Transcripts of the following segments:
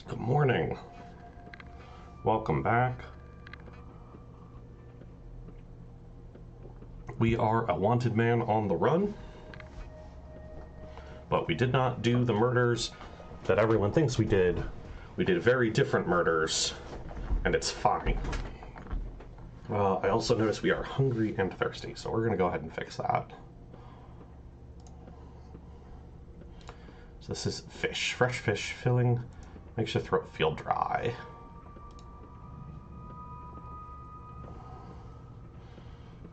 Good morning. Welcome back. We are a wanted man on the run, but we did not do the murders that everyone thinks we did. We did very different murders, and it's fine. I also noticed we are hungry and thirsty, so we're going to go ahead and fix that. So this is fish. Fresh fish filling makes your throat feel dry.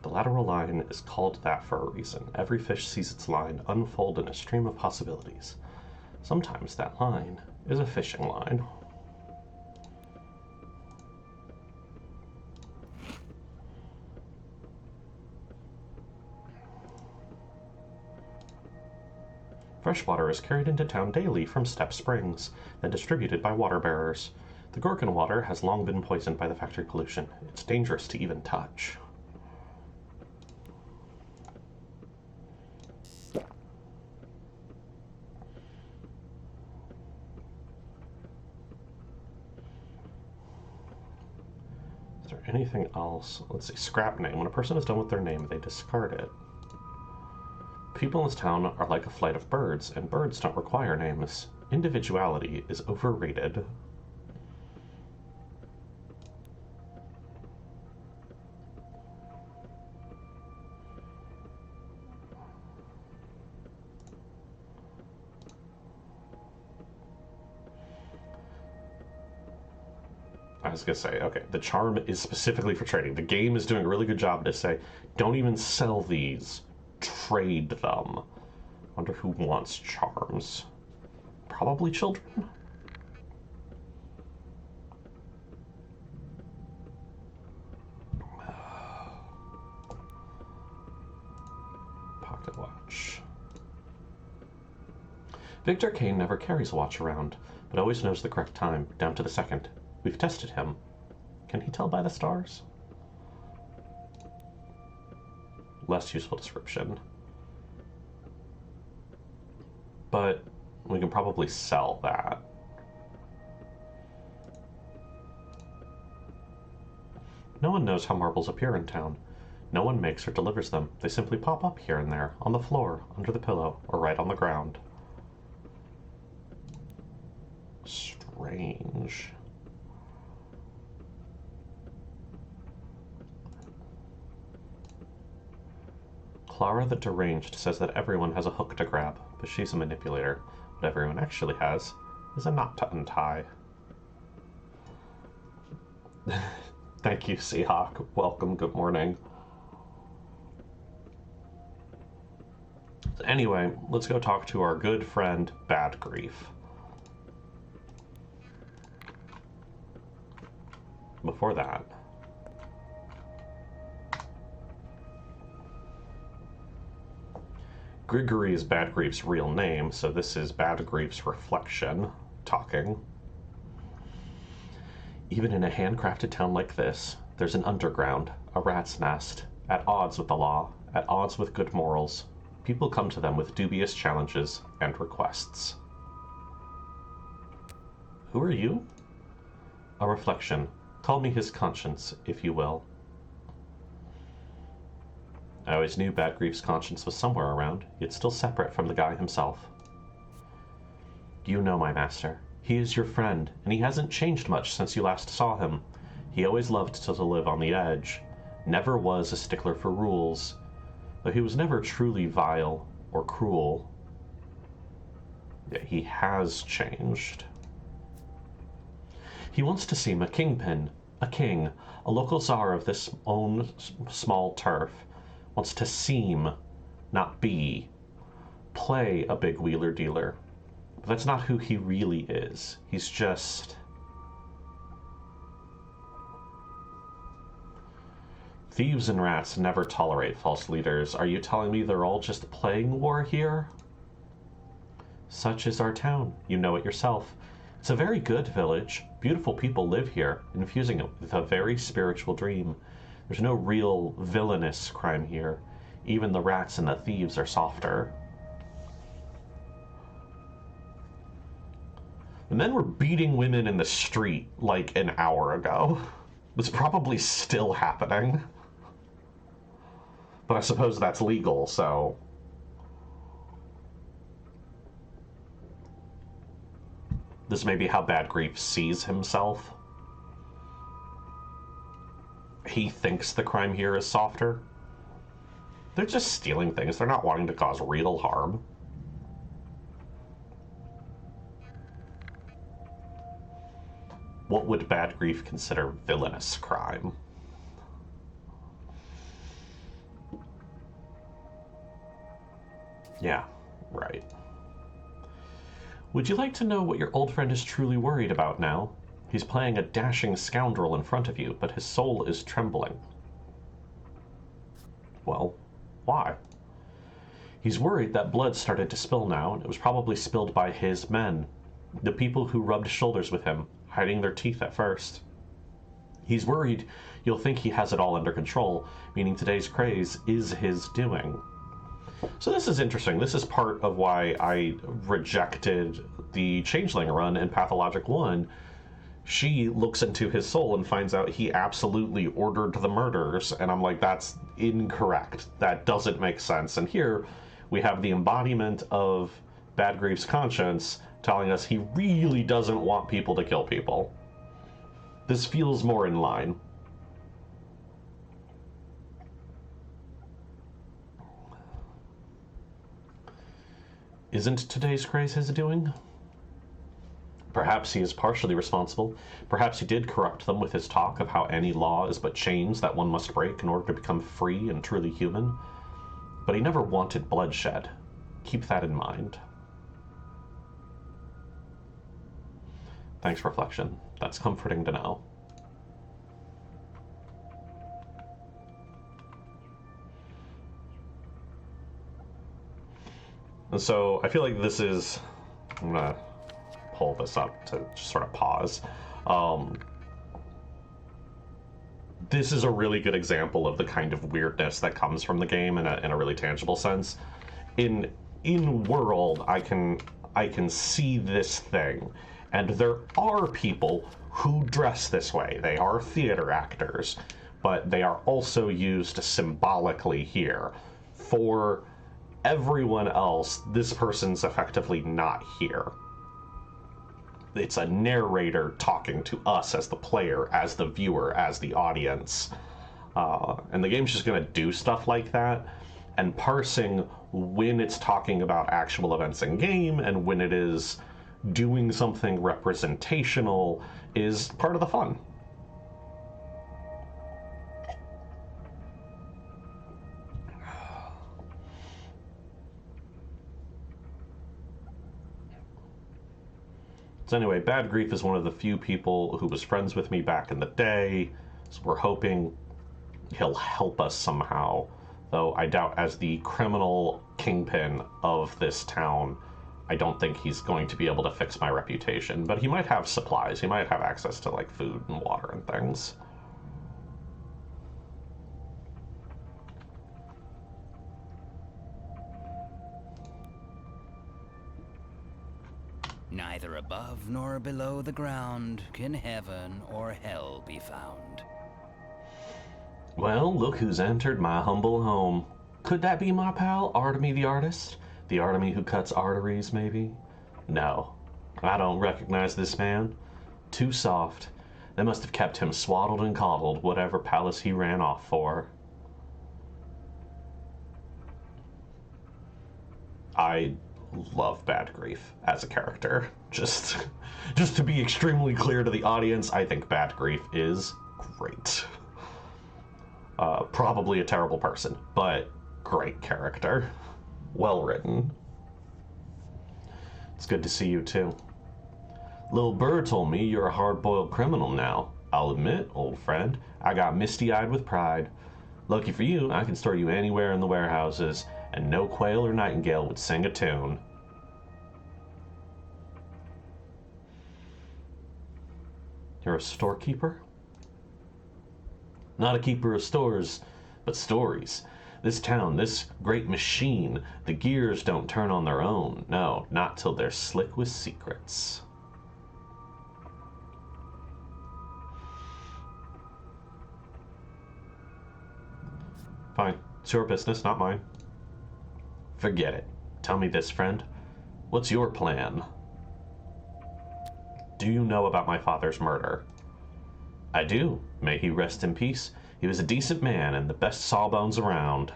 The lateral line is called that for a reason. Every fish sees its line unfold in a stream of possibilities. Sometimes that line is a fishing line. Freshwater is carried into town daily from Step Springs, then distributed by water bearers. The Gorgon water has long been poisoned by the factory pollution. It's dangerous to even touch. Is there anything else? Let's see, scrap name. When a person is done with their name, they discard it. People in this town are like a flight of birds, and birds don't require names. Individuality is overrated. I was gonna say, okay, the charm is specifically for trading. The game is doing a really good job to say, don't even sell these. Trade them. Wonder who wants charms. Probably children? Pocket watch. Victor Kane never carries a watch around, but always knows the correct time, down to the second. We've tested him. Can he tell by the stars? Less useful description. But we can probably sell that. No one knows how marbles appear in town. No one makes or delivers them. They simply pop up here and there, on the floor, under the pillow, or right on the ground. Strange. Clara the Deranged says that everyone has a hook to grab, but she's a manipulator. What everyone actually has is a knot to untie. Thank you, Seahawk. Welcome, good morning. Anyway, let's go talk to our good friend, Bad Grief. Before that, Grigory is Bad Grief's real name, so this is Bad Grief's reflection talking. Even in a handcrafted town like this, there's an underground, a rat's nest, at odds with the law, at odds with good morals. People come to them with dubious challenges and requests. Who are you? A reflection. Call me his conscience, if you will. I always knew Bad Grief's conscience was somewhere around, yet still separate from the guy himself. You know my master. He is your friend, and he hasn't changed much since you last saw him. He always loved to live on the edge, never was a stickler for rules, though he was never truly vile or cruel. Yet he has changed. He wants to seem a kingpin, a king, a local czar of this own small turf. Wants to seem, not be. Play a big wheeler-dealer. But that's not who he really is. He's just... Thieves and rats never tolerate false leaders. Are you telling me they're all just playing war here? Such is our town. You know it yourself. It's a very good village. Beautiful people live here, infusing it with a very spiritual dream. There's no real villainous crime here. Even the rats and the thieves are softer. And men were beating women in the street like an hour ago. It's probably still happening. But I suppose that's legal, so... This may be how Bad Grief sees himself. He thinks the crime here is softer. They're just stealing things. They're not wanting to cause real harm. What would Bad Grief consider villainous crime? Yeah, right. Would you like to know what your old friend is truly worried about now? He's playing a dashing scoundrel in front of you, but his soul is trembling. Well, why? He's worried that blood started to spill now, and it was probably spilled by his men. The people who rubbed shoulders with him, hiding their teeth at first. He's worried you'll think he has it all under control, meaning today's craze is his doing. So this is interesting. This is part of why I rejected the Changeling run in Pathologic 1. She looks into his soul and finds out he absolutely ordered the murders, and I'm like, that's incorrect. That doesn't make sense. And here we have the embodiment of Bad Grief's conscience telling us he really doesn't want people to kill people. This feels more in line. Isn't today's craze his doing? Perhaps he is partially responsible. Perhaps he did corrupt them with his talk of how any law is but chains that one must break in order to become free and truly human. But he never wanted bloodshed. Keep that in mind. Thanks, Reflection. That's comforting to know. And so I feel like this is... I'm gonna pull this up to just sort of pause. This is a really good example of the kind of weirdness that comes from the game in a really tangible sense. In world, I can see this thing, and there are people who dress this way. They are theater actors, but they are also used symbolically here. For everyone else, this person's effectively not here. It's a narrator talking to us as the player, as the viewer, as the audience. And the game's just going to do stuff like that. And parsing when it's talking about actual events in game and when it is doing something representational is part of the fun. So anyway, Bad Grief is one of the few people who was friends with me back in the day, so we're hoping he'll help us somehow. Though I doubt, as the criminal kingpin of this town, I don't think he's going to be able to fix my reputation. But he might have supplies. He might have access to, like, food and water and things. Neither above nor below the ground can heaven or hell be found. Well, look who's entered my humble home. Could that be my pal, Artemy the artist? The Artemy who cuts arteries, maybe? No, I don't recognize this man. Too soft. They must have kept him swaddled and coddled, whatever palace he ran off for. I love Bad Grief as a character. Just to be extremely clear to the audience, I think Bad Grief is great. Probably a terrible person, but great character. Well written. It's good to see you too. Lil Burr told me you're a hard-boiled criminal now. I'll admit, old friend, I got misty-eyed with pride. Lucky for you, I can store you anywhere in the warehouses, and no quail or nightingale would sing a tune. You're a storekeeper? Not a keeper of stores, but stories. This town, this great machine, the gears don't turn on their own. No, not till they're slick with secrets. fine. It's your business, not mine. Forget it. Tell me this, friend. What's your plan? Do you know about my father's murder? I do. May he rest in peace. He was a decent man and the best sawbones around.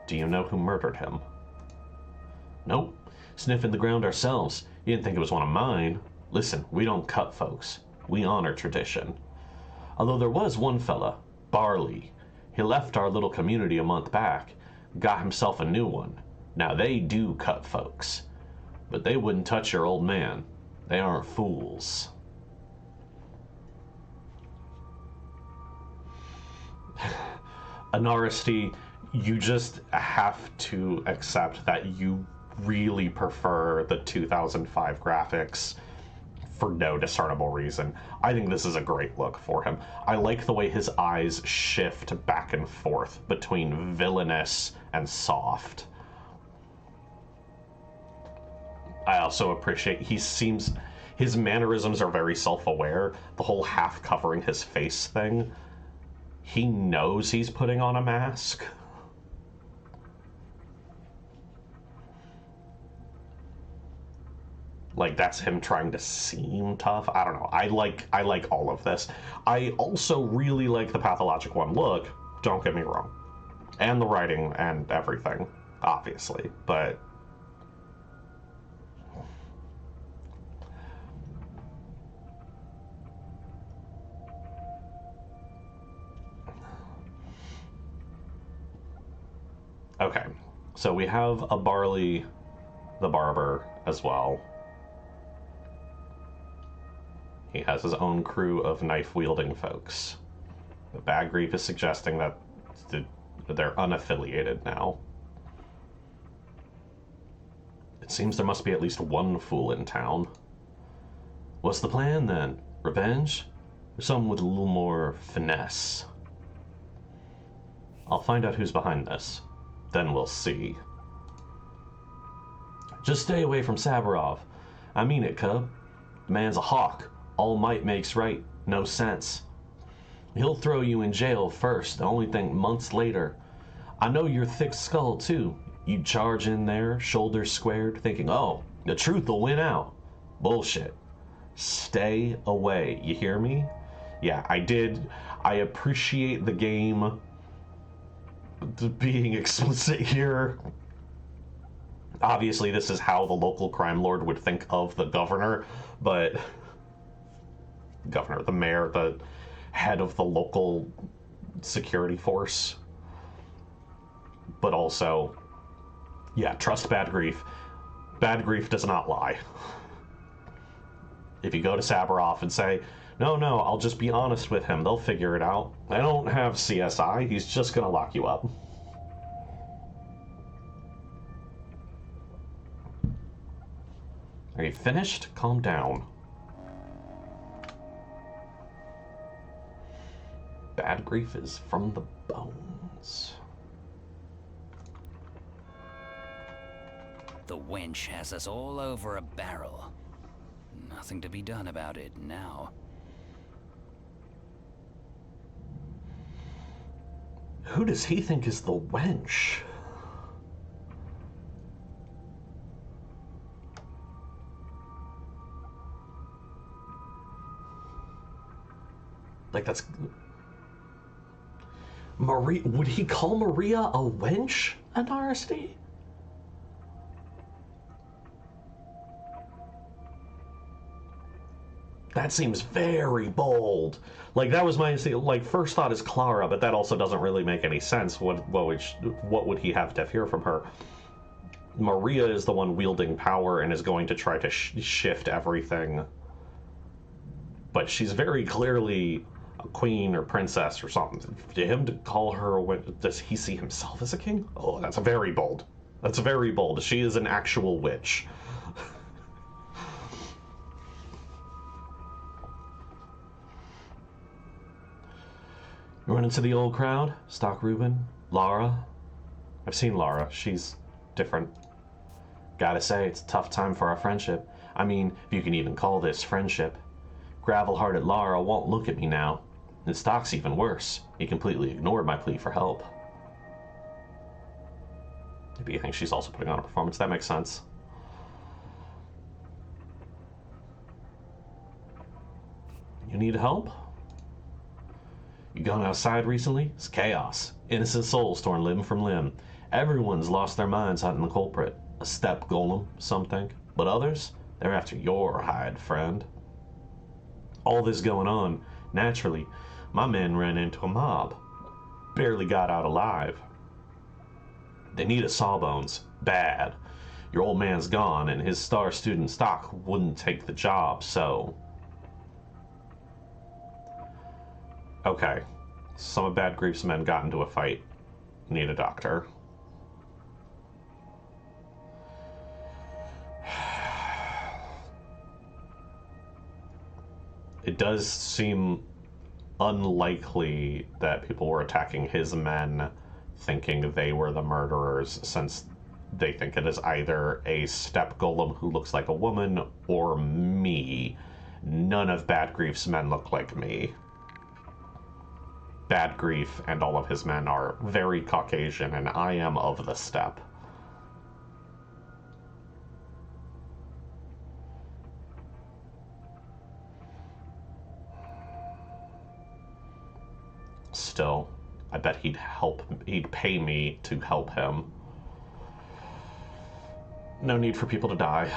Do you know who murdered him? Nope. Sniffing the ground ourselves. You didn't think it was one of mine. Listen, we don't cut folks. We honor tradition. Although there was one fella, Barley. He left our little community a month back, got himself a new one. Now they do cut folks. But they wouldn't touch your old man. They aren't fools. Anarsti, you just have to accept that you really prefer the 2005 graphics for no discernible reason. I think this is a great look for him. I like the way his eyes shift back and forth between villainous and soft. I also appreciate his mannerisms are very self-aware. The whole half covering his face thing. He knows he's putting on a mask. Like, that's him trying to seem tough. I don't know. I like all of this. I also really like the Pathologic one look, don't get me wrong. And the writing and everything, obviously. But okay, so we have a Barley the Barber as well. He has his own crew of knife-wielding folks. The Bad Grief is suggesting that they're unaffiliated now. It seems there must be at least one fool in town. What's the plan, then? Revenge? Or something with a little more finesse? I'll find out who's behind this. Then we'll see. Just stay away from Saburov. I mean it, cub. The man's a hawk. All might makes right. No sense. He'll throw you in jail first, only think months later. I know your thick skull, too. You'd charge in there, shoulders squared, thinking, oh, the truth will win out. Bullshit. Stay away. You hear me? Yeah, I did. I appreciate the game being explicit here. Obviously, this is how the local crime lord would think of the governor, but... Governor, the mayor, the head of the local security force. But also, yeah, trust Bad Grief. Bad Grief does not lie. If you go to Saburov and say, no, I'll just be honest with him, they'll figure it out. I don't have CSI, he's just gonna lock you up. Are you finished? Calm down. Bad Grief is from the bones. The wench has us all over a barrel. Nothing to be done about it now. Who does he think is the wench? Like, that's... Maria, would he call Maria a wench, Anarsti? That seems very bold. Like, that was my first thought is Clara, but that also doesn't really make any sense. What would he have to hear from her? Maria is the one wielding power and is going to try to shift everything. But she's very clearly a queen or princess or something. To him to call her, does he see himself as a king? Oh, that's very bold. That's very bold. She is an actual witch. You run into the old crowd? Stock Reuben? Lara? I've seen Lara. She's different. Gotta say, it's a tough time for our friendship. I mean, if you can even call this friendship. Gravel-hearted Lara won't look at me now. His stock's even worse. He completely ignored my plea for help. Maybe you think she's also putting on a performance. That makes sense. You need help? You gone outside recently? It's chaos. Innocent souls torn limb from limb. Everyone's lost their minds hunting the culprit. A step golem, some think. But others, they're after your hide, friend. All this going on, naturally, my men ran into a mob. Barely got out alive. They need a sawbones. Bad. Your old man's gone, and his star student stock wouldn't take the job, so... Okay. Some of Bad Grief's men got into a fight. Need a doctor. It does seem unlikely that people were attacking his men thinking they were the murderers, since they think it is either a step golem who looks like a woman or me. None of Bad Grief's men look like me. Bad Grief and all of his men are very Caucasian, and I am of the steppe. Still, I bet he'd pay me to help him. No need for people to die.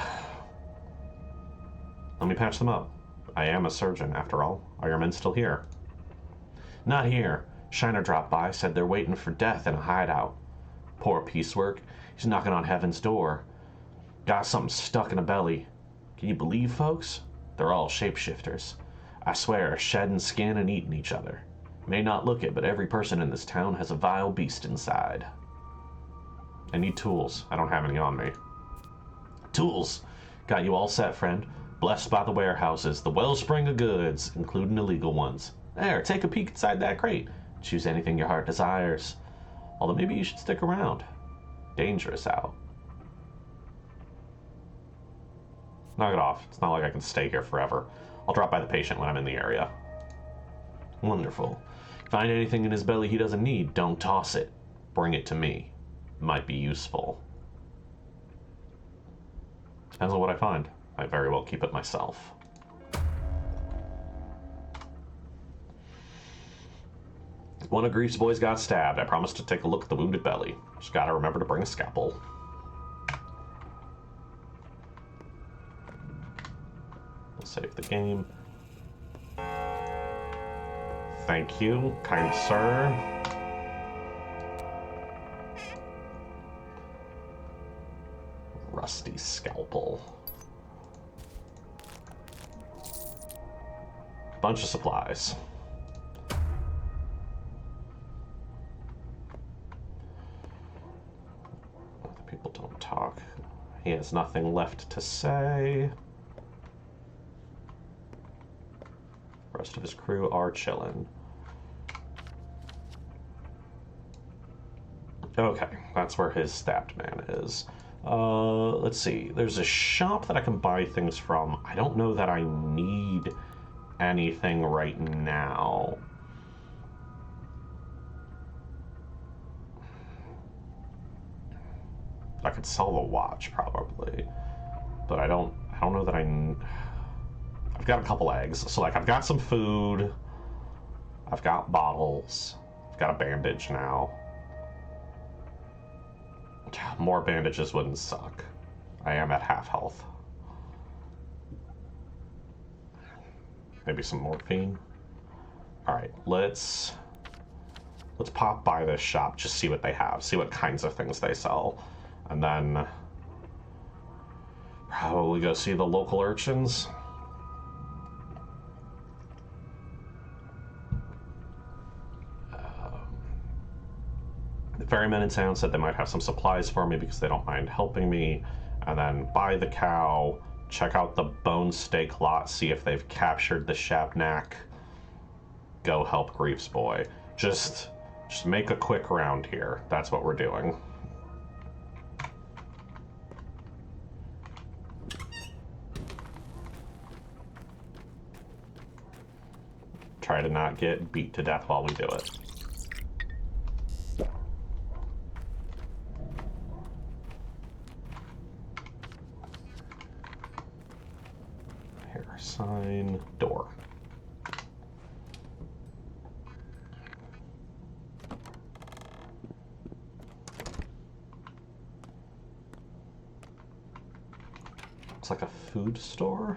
Let me patch them up. I am a surgeon, after all. Are your men still here? Not here. Shiner dropped by, said they're waiting for death in a hideout. Poor piecework. He's knocking on heaven's door. Got something stuck in a belly. Can you believe, folks? They're all shapeshifters. I swear, shedding skin and eating each other. May not look it, but every person in this town has a vile beast inside. I need tools. I don't have any on me. Tools! Got you all set, friend. Blessed by the warehouses, the wellspring of goods, including illegal ones. There, take a peek inside that crate. Choose anything your heart desires. Although maybe you should stick around. Dangerous out. Knock it off. It's not like I can stay here forever. I'll drop by the patient when I'm in the area. Wonderful. Find anything in his belly he doesn't need, don't toss it. Bring it to me. Might be useful. Depends on what I find. I very well keep it myself. One of Grief's boys got stabbed. I promised to take a look at the wounded belly. Just gotta remember to bring a scalpel. We'll save the game. Thank you, kind sir. Rusty scalpel. Bunch of supplies. Other people don't talk. He has nothing left to say. The rest of his crew are chilling. Okay, that's where his stabbed man is. Let's see. There's a shop that I can buy things from. I don't know that I need anything right now. I could sell the watch probably, but I don't know that I've got a couple eggs. So like I've got some food. I've got bottles. I've got a bandage now. More bandages wouldn't suck. I am at half health. Maybe some morphine. Alright, let's pop by this shop, just see what they have, see what kinds of things they sell. And then probably go see the local urchins. The ferrymen in town said they might have some supplies for me because they don't mind helping me. And then buy the cow, check out the bone steak lot, see if they've captured the Shabnak. Go help Grief's boy. Just make a quick round here. That's what we're doing. try to not get beat to death while we do it. Here, sign, door. Looks like a food store.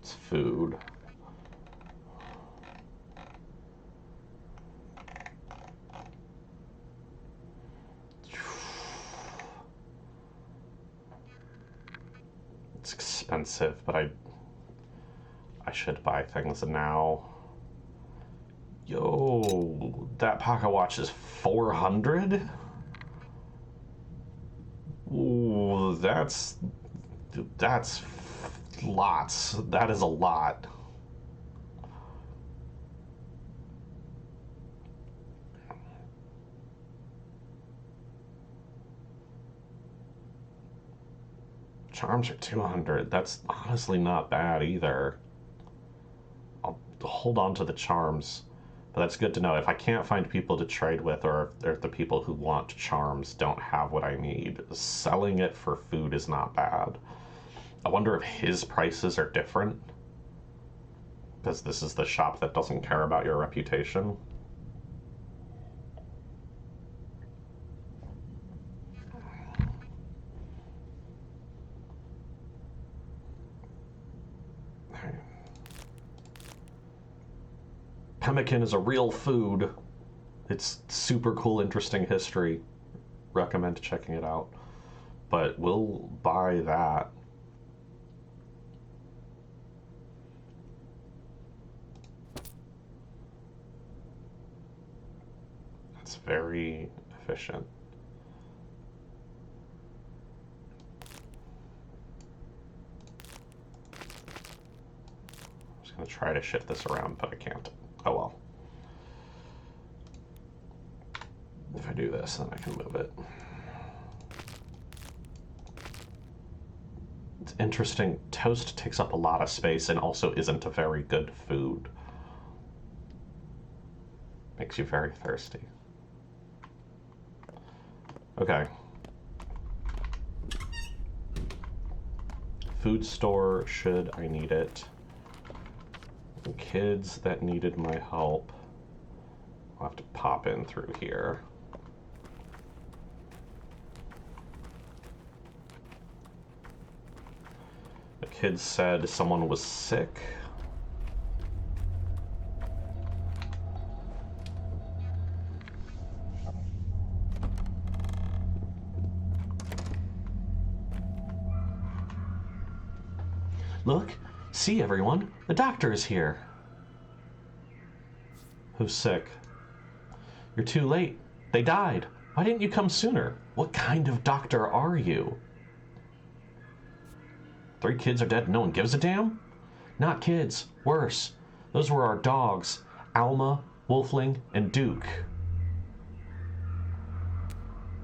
It's food. It's expensive, but I should buy things now. Yo, that pocket watch is 400? Ooh, that's lots. That is a lot. Charms are 200. That's honestly not bad either. I'll hold on to the charms. But that's good to know. If I can't find people to trade with, or if the people who want charms don't have what I need, selling it for food is not bad. I wonder if his prices are different, because this is the shop that doesn't care about your reputation. Pemmican is a real food. It's super cool, interesting history. Recommend checking it out. But we'll buy that. That's very efficient. I'm just going to try to shift this around, but I can't. Oh well. If I do this, then I can move it. It's interesting. Toast takes up a lot of space and also isn't a very good food. Makes you very thirsty. Okay. Food store, should I need it. Kids that needed my help. I'll have to pop in through here. The kids said someone was sick. Look, see everyone, the doctor is here. Who's sick? You're too late. They died. Why didn't you come sooner? What kind of doctor are you? 3 kids are dead and no one gives a damn? Not kids. Worse. Those were our dogs. Alma, Wolfling, and Duke.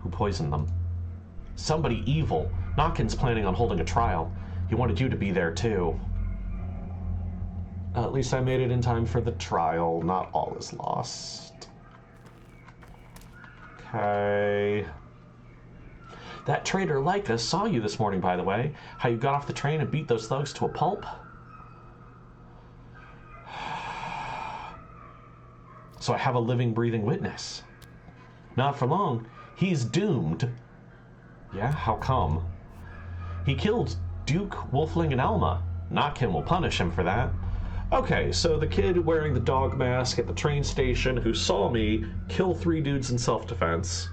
Who poisoned them? Somebody evil. Notkin's planning on holding a trial. He wanted you to be there too. At least I made it in time for the trial. Not all is lost. Okay. That traitor Leica saw you this morning, by the way. How you got off the train and beat those thugs to a pulp. So I have a living, breathing witness. Not for long. He's doomed. Yeah, how come? He killed Duke, Wolfling, and Alma. Notkin will punish him for that. Okay, so the kid wearing the dog mask at the train station who saw me kill 3 dudes in self-defense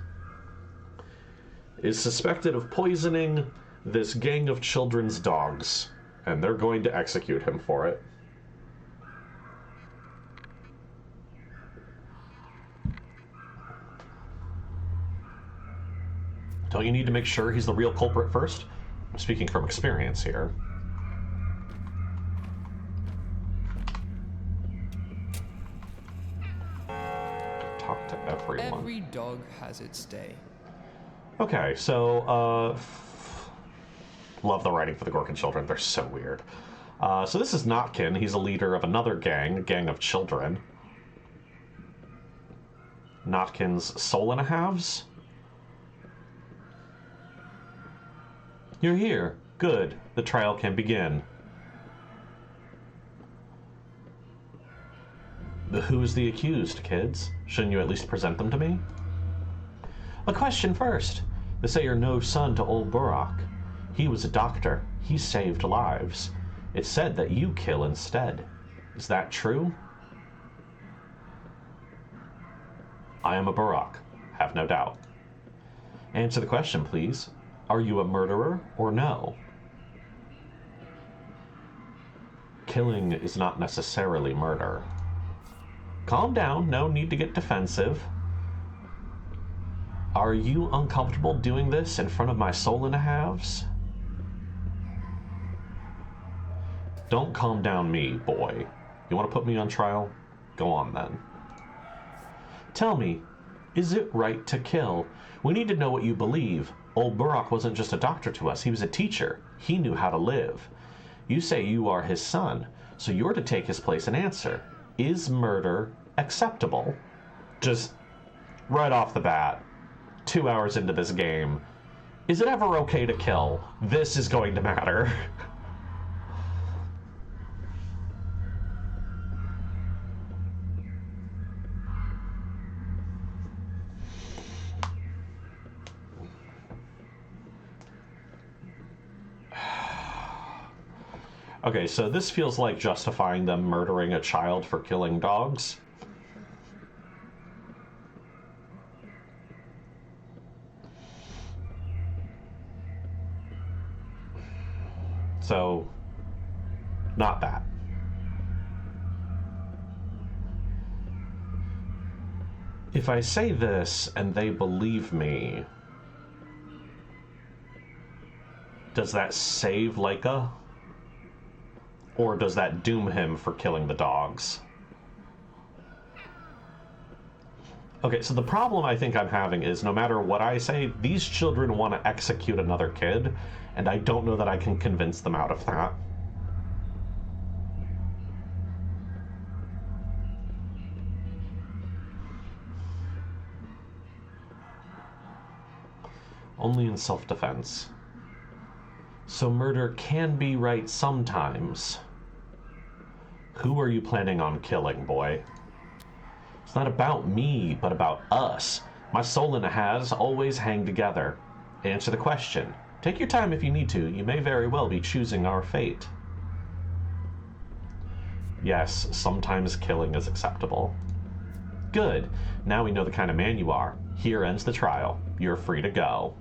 is suspected of poisoning this gang of children's dogs, and they're going to execute him for it. Don't you need to make sure he's the real culprit first? I'm speaking from experience here. Talk to everyone. Every dog has its day. Okay, so, love the writing for the Gorkin children. They're so weird. So this is Notkin. He's a leader of another gang, a gang of children. Notkin's soul and a halves? You're here. Good. The trial can begin. Who's the accused, kids? Shouldn't you at least present them to me? A question first. They say you're no son to old Burakh. He was a doctor. He saved lives. It's said that you kill instead. Is that true? I am a Burakh. Have no doubt. Answer the question, please. Are you a murderer or no? Killing is not necessarily murder. Calm down. No need to get defensive. Are you uncomfortable doing this in front of my soul and a halves? Don't calm down me, boy. You want to put me on trial? Go on then. Tell me, is it right to kill? We need to know what you believe. Old Burakh wasn't just a doctor to us, he was a teacher. He knew how to live. You say you are his son, so you're to take his place and answer. Is murder acceptable? Just right off the bat, 2 hours into this game, is it ever okay to kill? This is going to matter. Okay, so this feels like justifying them murdering a child for killing dogs. So, not that. If I say this and they believe me, does that save Leica? Or does that doom him for killing the dogs? Okay, so the problem I think I'm having is no matter what I say, these children want to execute another kid, and I don't know that I can convince them out of that. Only in self-defense. So murder can be right sometimes. Who are you planning on killing, boy? It's not about me, but about us. My soul and a has always hang together. Answer the question. Take your time if you need to. You may very well be choosing our fate. Yes, sometimes killing is acceptable. Good. Now we know the kind of man you are. Here ends the trial. You're free to go.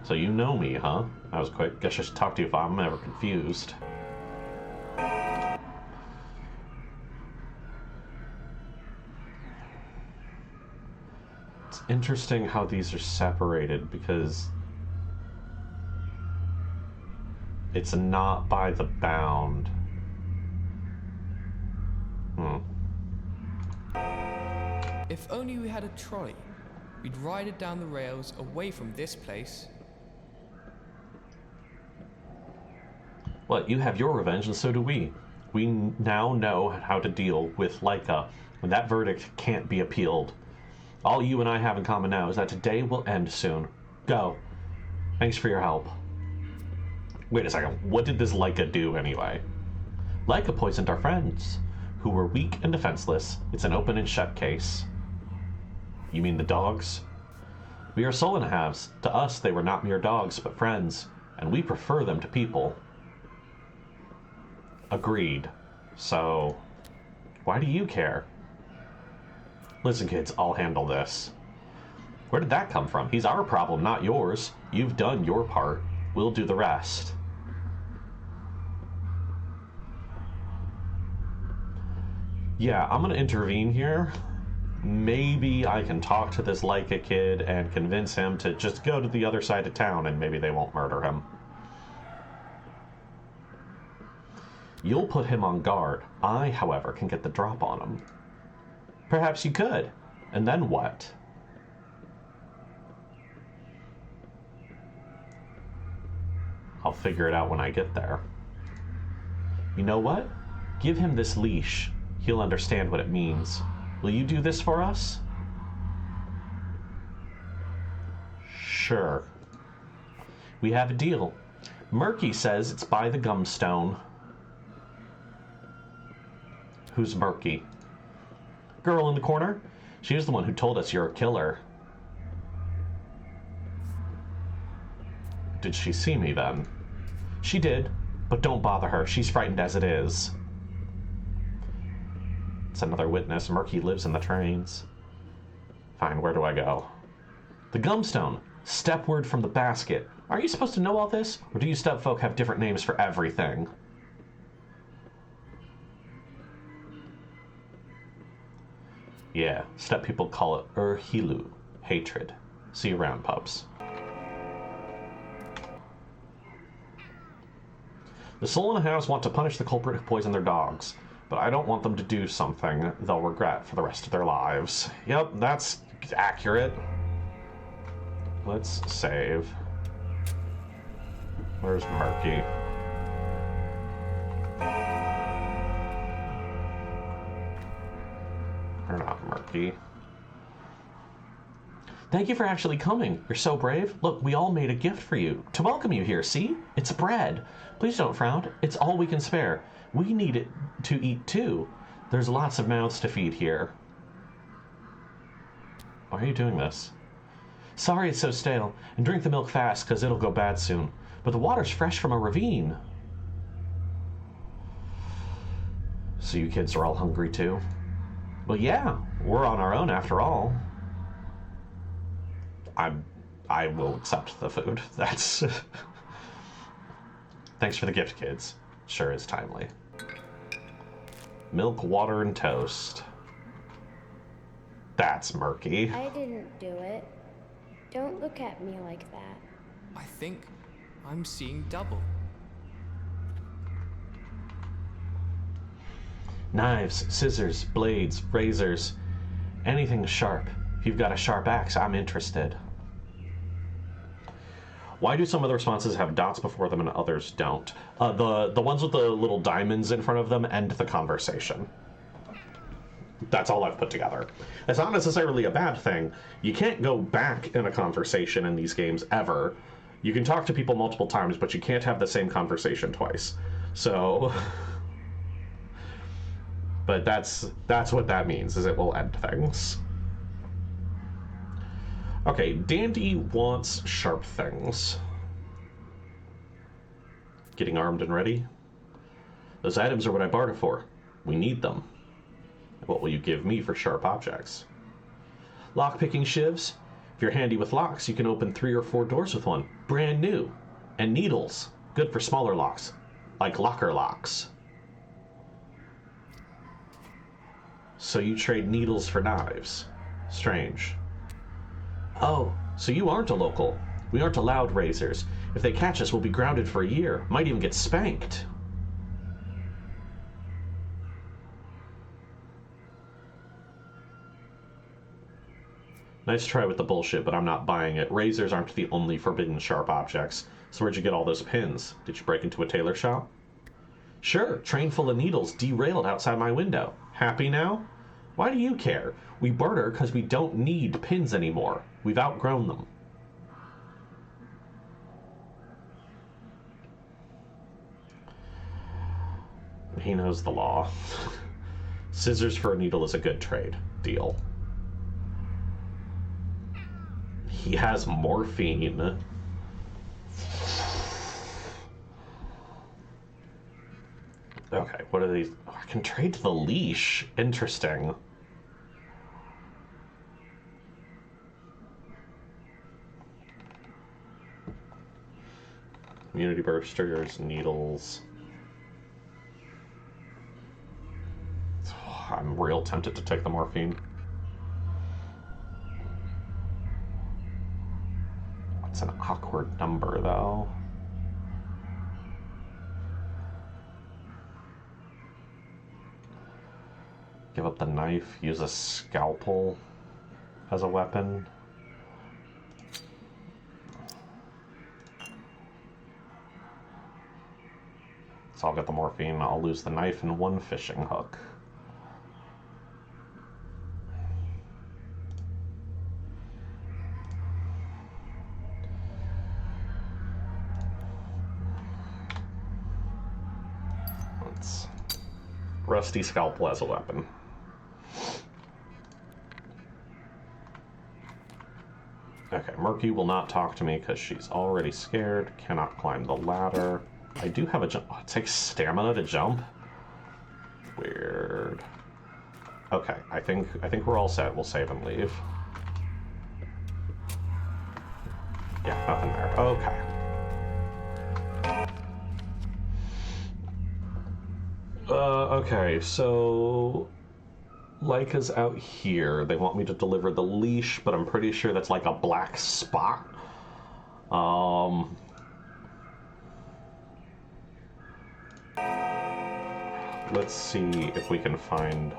So you know me, huh? That was quick. Guess I should talk to you if I'm ever confused. It's interesting how these are separated because it's not by the bound. If only we had a trolley, we'd ride it down the rails away from this place. Well, you have your revenge, and so do we. We now know how to deal with Leica, and that verdict can't be appealed. All you and I have in common now is that today will end soon. Go. Thanks for your help. Wait a second, what did this Leica do anyway? Leica poisoned our friends, who were weak and defenseless. It's an open and shut case. You mean the dogs? We are soul and halves. To us, they were not mere dogs, but friends, and we prefer them to people. Agreed. So, why do you care? Listen, kids, I'll handle this. Where did that come from? He's our problem, not yours. You've done your part. We'll do the rest. Yeah, I'm gonna intervene here. Maybe I can talk to this Leica kid and convince him to just go to the other side of town and maybe they won't murder him. You'll put him on guard. I, however, can get the drop on him. Perhaps you could. And then what? I'll figure it out when I get there. You know what? Give him this leash. He'll understand what it means. Will you do this for us? Sure. We have a deal. Murky says it's by the gumstone. Who's Murky? Girl in the corner? She's the one who told us you're a killer. Did she see me then? She did, but don't bother her. She's frightened as it is. It's another witness. Murky lives in the trains. Fine, where do I go? The gumstone. Stepward from the basket. Aren't you supposed to know all this? Or do you stepfolk have different names for everything? Yeah, step people call it Hilu, hatred. See you around, pups. The soul in the house want to punish the culprit who poisoned their dogs, but I don't want them to do something they'll regret for the rest of their lives. Yep, that's accurate. Let's save. Where's Murky? Or not Murky. Thank you for actually coming. You're so brave. Look, we all made a gift for you to welcome you here, see? It's bread. Please don't frown. It's all we can spare. We need it to eat too. There's lots of mouths to feed here. Why are you doing this? Sorry it's so stale. And drink the milk fast, because it'll go bad soon. But the water's fresh from a ravine. So you kids are all hungry too? Well, yeah. We're on our own after all. I will accept the food. That's... Thanks for the gift, kids. Sure is timely. Milk, water, and toast. That's Murky. I didn't do it. Don't look at me like that. I think I'm seeing double. Knives, scissors, blades, razors, anything sharp. If you've got a sharp axe, I'm interested. Why do some of the responses have dots before them and others don't? The ones with the little diamonds in front of them end the conversation. That's all I've put together. It's not necessarily a bad thing. You can't go back in a conversation in these games ever. You can talk to people multiple times, but you can't have the same conversation twice. So... But that's what that means, is it will end things. Okay, Dandy wants sharp things. Getting armed and ready? Those items are what I bartered for. We need them. What will you give me for sharp objects? Lock-picking shivs. If you're handy with locks, you can open 3 or 4 doors with one. Brand new. And needles. Good for smaller locks. Like locker locks. So you trade needles for knives. Strange. Oh, so you aren't a local. We aren't allowed razors. If they catch us, we'll be grounded for a year. Might even get spanked. Nice try with the bullshit, but I'm not buying it. Razors aren't the only forbidden sharp objects. So where'd you get all those pins? Did you break into a tailor shop? Sure, train full of needles derailed outside my window. Happy now? Why do you care? We barter because we don't need pins anymore. We've outgrown them. He knows the law. Scissors for a needle is a good trade. Deal. He has morphine. Okay, what are these? Oh, I can trade the leash. Interesting. Immunity bursters, needles. Oh, I'm real tempted to take the morphine. It's an awkward number, though. Give up the knife, use a scalpel as a weapon. So I'll get the morphine, I'll lose the knife and one fishing hook. Let's... Rusty scalpel as a weapon. Okay, Murky will not talk to me because she's already scared, cannot climb the ladder. I do have a jump. Oh, it takes stamina to jump? Weird. Okay, I think we're all set. We'll save and leave. Yeah, nothing there. Okay. Okay, so... Leica's out here. They want me to deliver the leash, but I'm pretty sure that's like a black spot. Let's see if we can find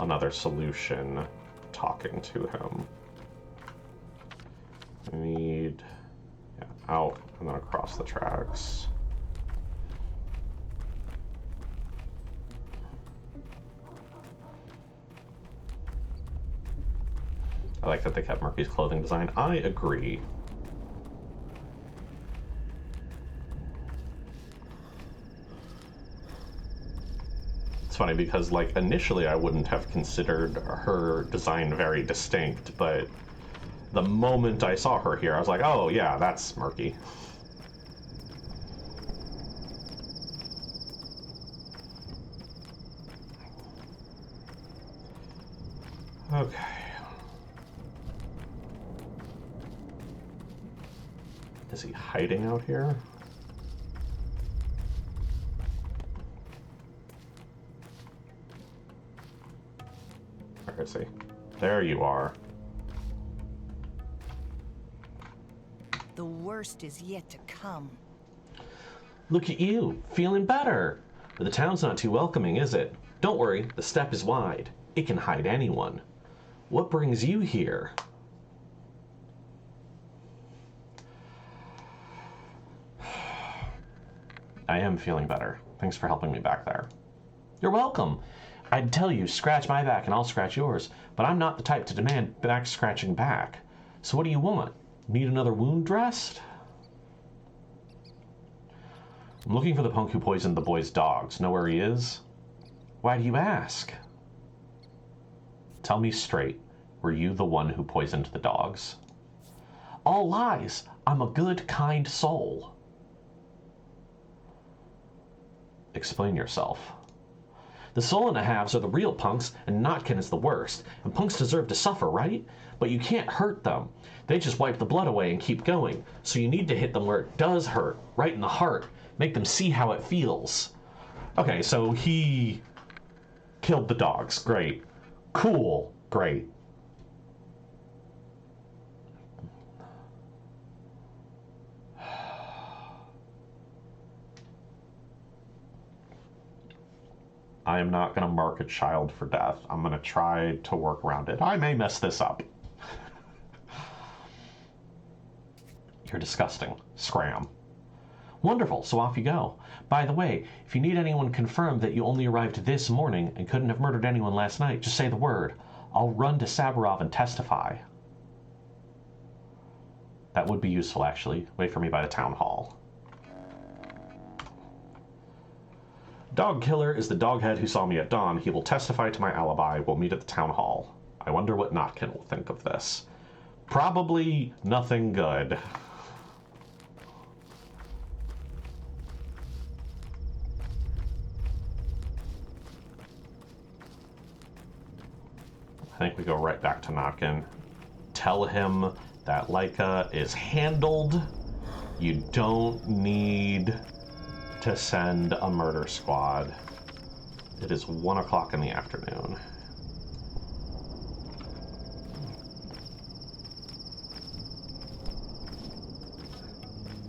another solution talking to him. I need... Yeah, out and then across the tracks. I like that they kept Murky's clothing design. I agree. It's funny because, like, initially I wouldn't have considered her design very distinct, but the moment I saw her here, I was like, oh yeah, that's Murky. Okay. Is he hiding out here? Where is he? There you are. The worst is yet to come. Look at you, feeling better. But the town's not too welcoming, is it? Don't worry, the steppe is wide. It can hide anyone. What brings you here? I am feeling better. Thanks for helping me back there. You're welcome. I'd tell you, scratch my back and I'll scratch yours, but I'm not the type to demand back scratching back. So what do you want? Need another wound dressed? I'm looking for the punk who poisoned the boy's dogs. Know where he is? Why do you ask? Tell me straight. Were you the one who poisoned the dogs? All lies. I'm a good, kind soul. Explain yourself. The soul and a halves are the real punks, and Notkin is the worst. And punks deserve to suffer, right? But you can't hurt them. They just wipe the blood away and keep going. So you need to hit them where it does hurt, right in the heart. Make them see how it feels. Okay, so he killed the dogs. Great. Cool. Great. I am not going to mark a child for death. I'm going to try to work around it. I may mess this up. You're disgusting. Scram. Wonderful, so off you go. By the way, if you need anyone confirmed that you only arrived this morning and couldn't have murdered anyone last night, just say the word. I'll run to Saburov and testify. That would be useful, actually. Wait for me by the town hall. Dog Killer is the doghead who saw me at dawn. He will testify to my alibi. We'll meet at the town hall. I wonder what Notkin will think of this. Probably nothing good. I think we go right back to Notkin. Tell him that Leica is handled. You don't need to send a murder squad. It is 1 o'clock in the afternoon.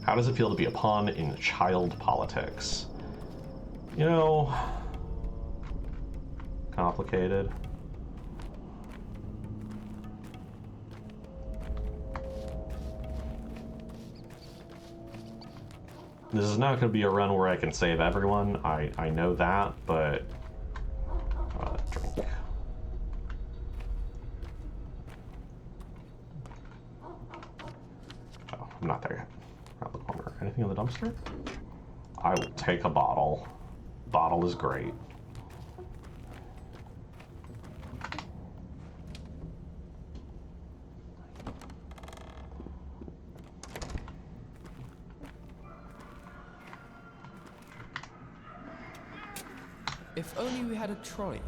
How does it feel to be a pawn in child politics? You know, complicated. This is not going to be a run where I can save everyone. I know that, but... drink. Oh, I'm not there yet. Around the corner. Anything in the dumpster? I will take a bottle. Bottle is great. If only we had a trolley.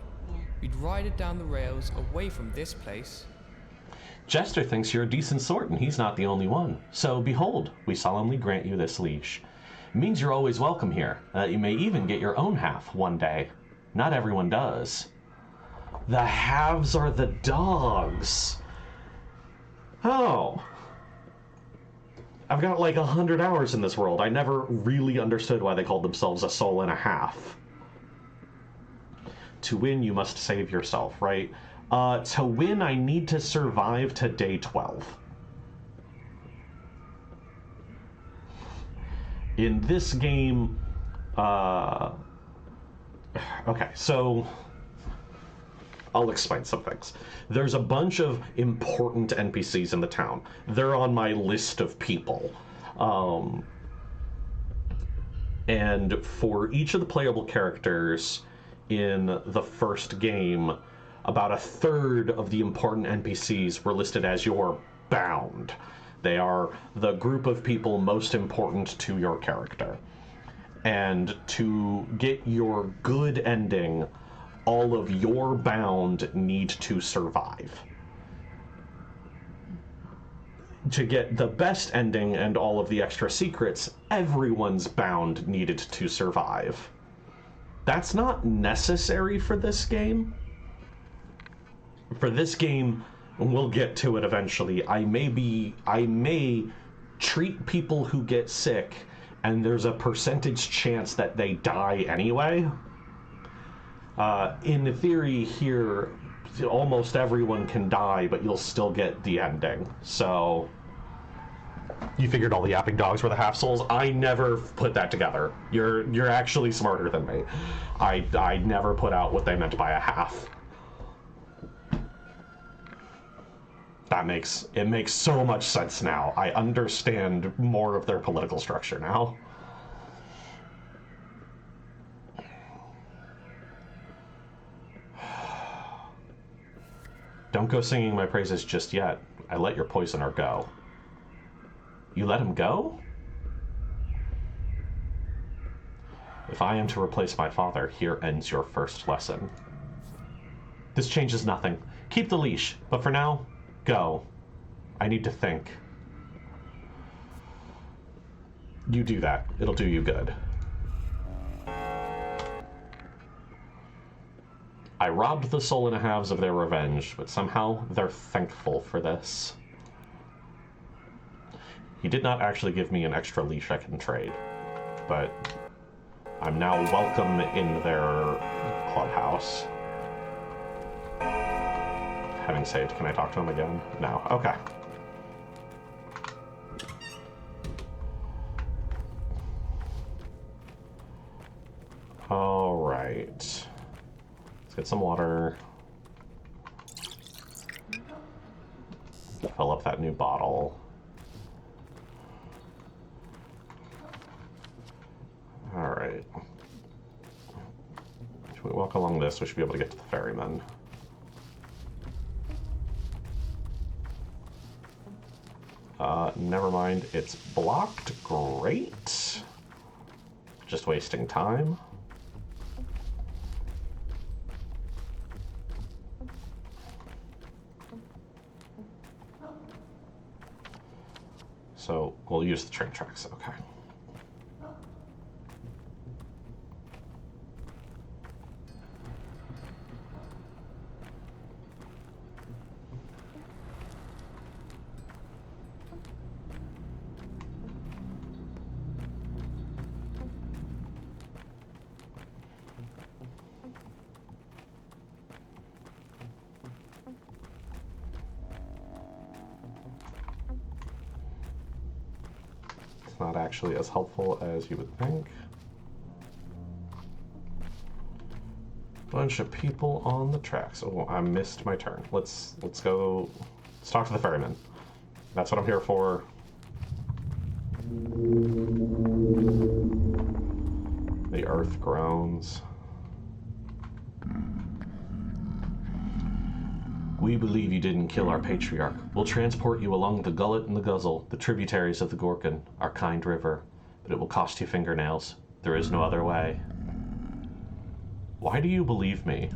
We'd ride it down the rails away from this place. Jester thinks you're a decent sort, and he's not the only one. So, behold, we solemnly grant you this leash. It means you're always welcome here. You may even get your own half one day. Not everyone does. The halves are the dogs. Oh. I've got like 100 hours in this world. I never really understood why they called themselves a soul and a half. To win, you must save yourself, right? To win, I need to survive to day 12. In this game, okay, so I'll explain some things. There's a bunch of important NPCs in the town. They're on my list of people. And for each of the playable characters in the first game, about a third of the important NPCs were listed as your bound. They are the group of people most important to your character. And to get your good ending, all of your bound need to survive. To get the best ending and all of the extra secrets, everyone's bound needed to survive. That's not necessary for this game. For this game, we'll get to it eventually. I may treat people who get sick, and there's a percentage chance that they die anyway. In theory here, almost everyone can die, but you'll still get the ending. So, you figured all the yapping dogs were the half souls? I never put that together. You're actually smarter than me. I never put out what they meant by a half. It makes so much sense now. I understand more of their political structure now. Don't go singing my praises just yet. I let your poisoner go. You let him go? If I am to replace my father, here ends your first lesson. This changes nothing. Keep the leash, but for now, go. I need to think. You do that. It'll do you good. I robbed the soul and a halves of their revenge, but somehow they're thankful for this. He did not actually give me an extra leash I can trade, but I'm now welcome in their clubhouse. Having saved, can I talk to him again? No. Okay. All right. Let's get some water. Fill up that new bottle. All right. If we walk along this, we should be able to get to the ferryman. Never mind, it's blocked. Great. Just wasting time. So we'll use the train tracks, okay. not actually as helpful as you would think. Bunch of people on the tracks. Oh, I missed my turn. Let's go. Let's talk to the ferryman. That's what I'm here for. The earth groans. We believe you didn't kill our patriarch. We'll transport you along the Gullet and the Guzzle, the tributaries of the Gorkin, our kind river, but it will cost you fingernails. There is no other way. Why do you believe me?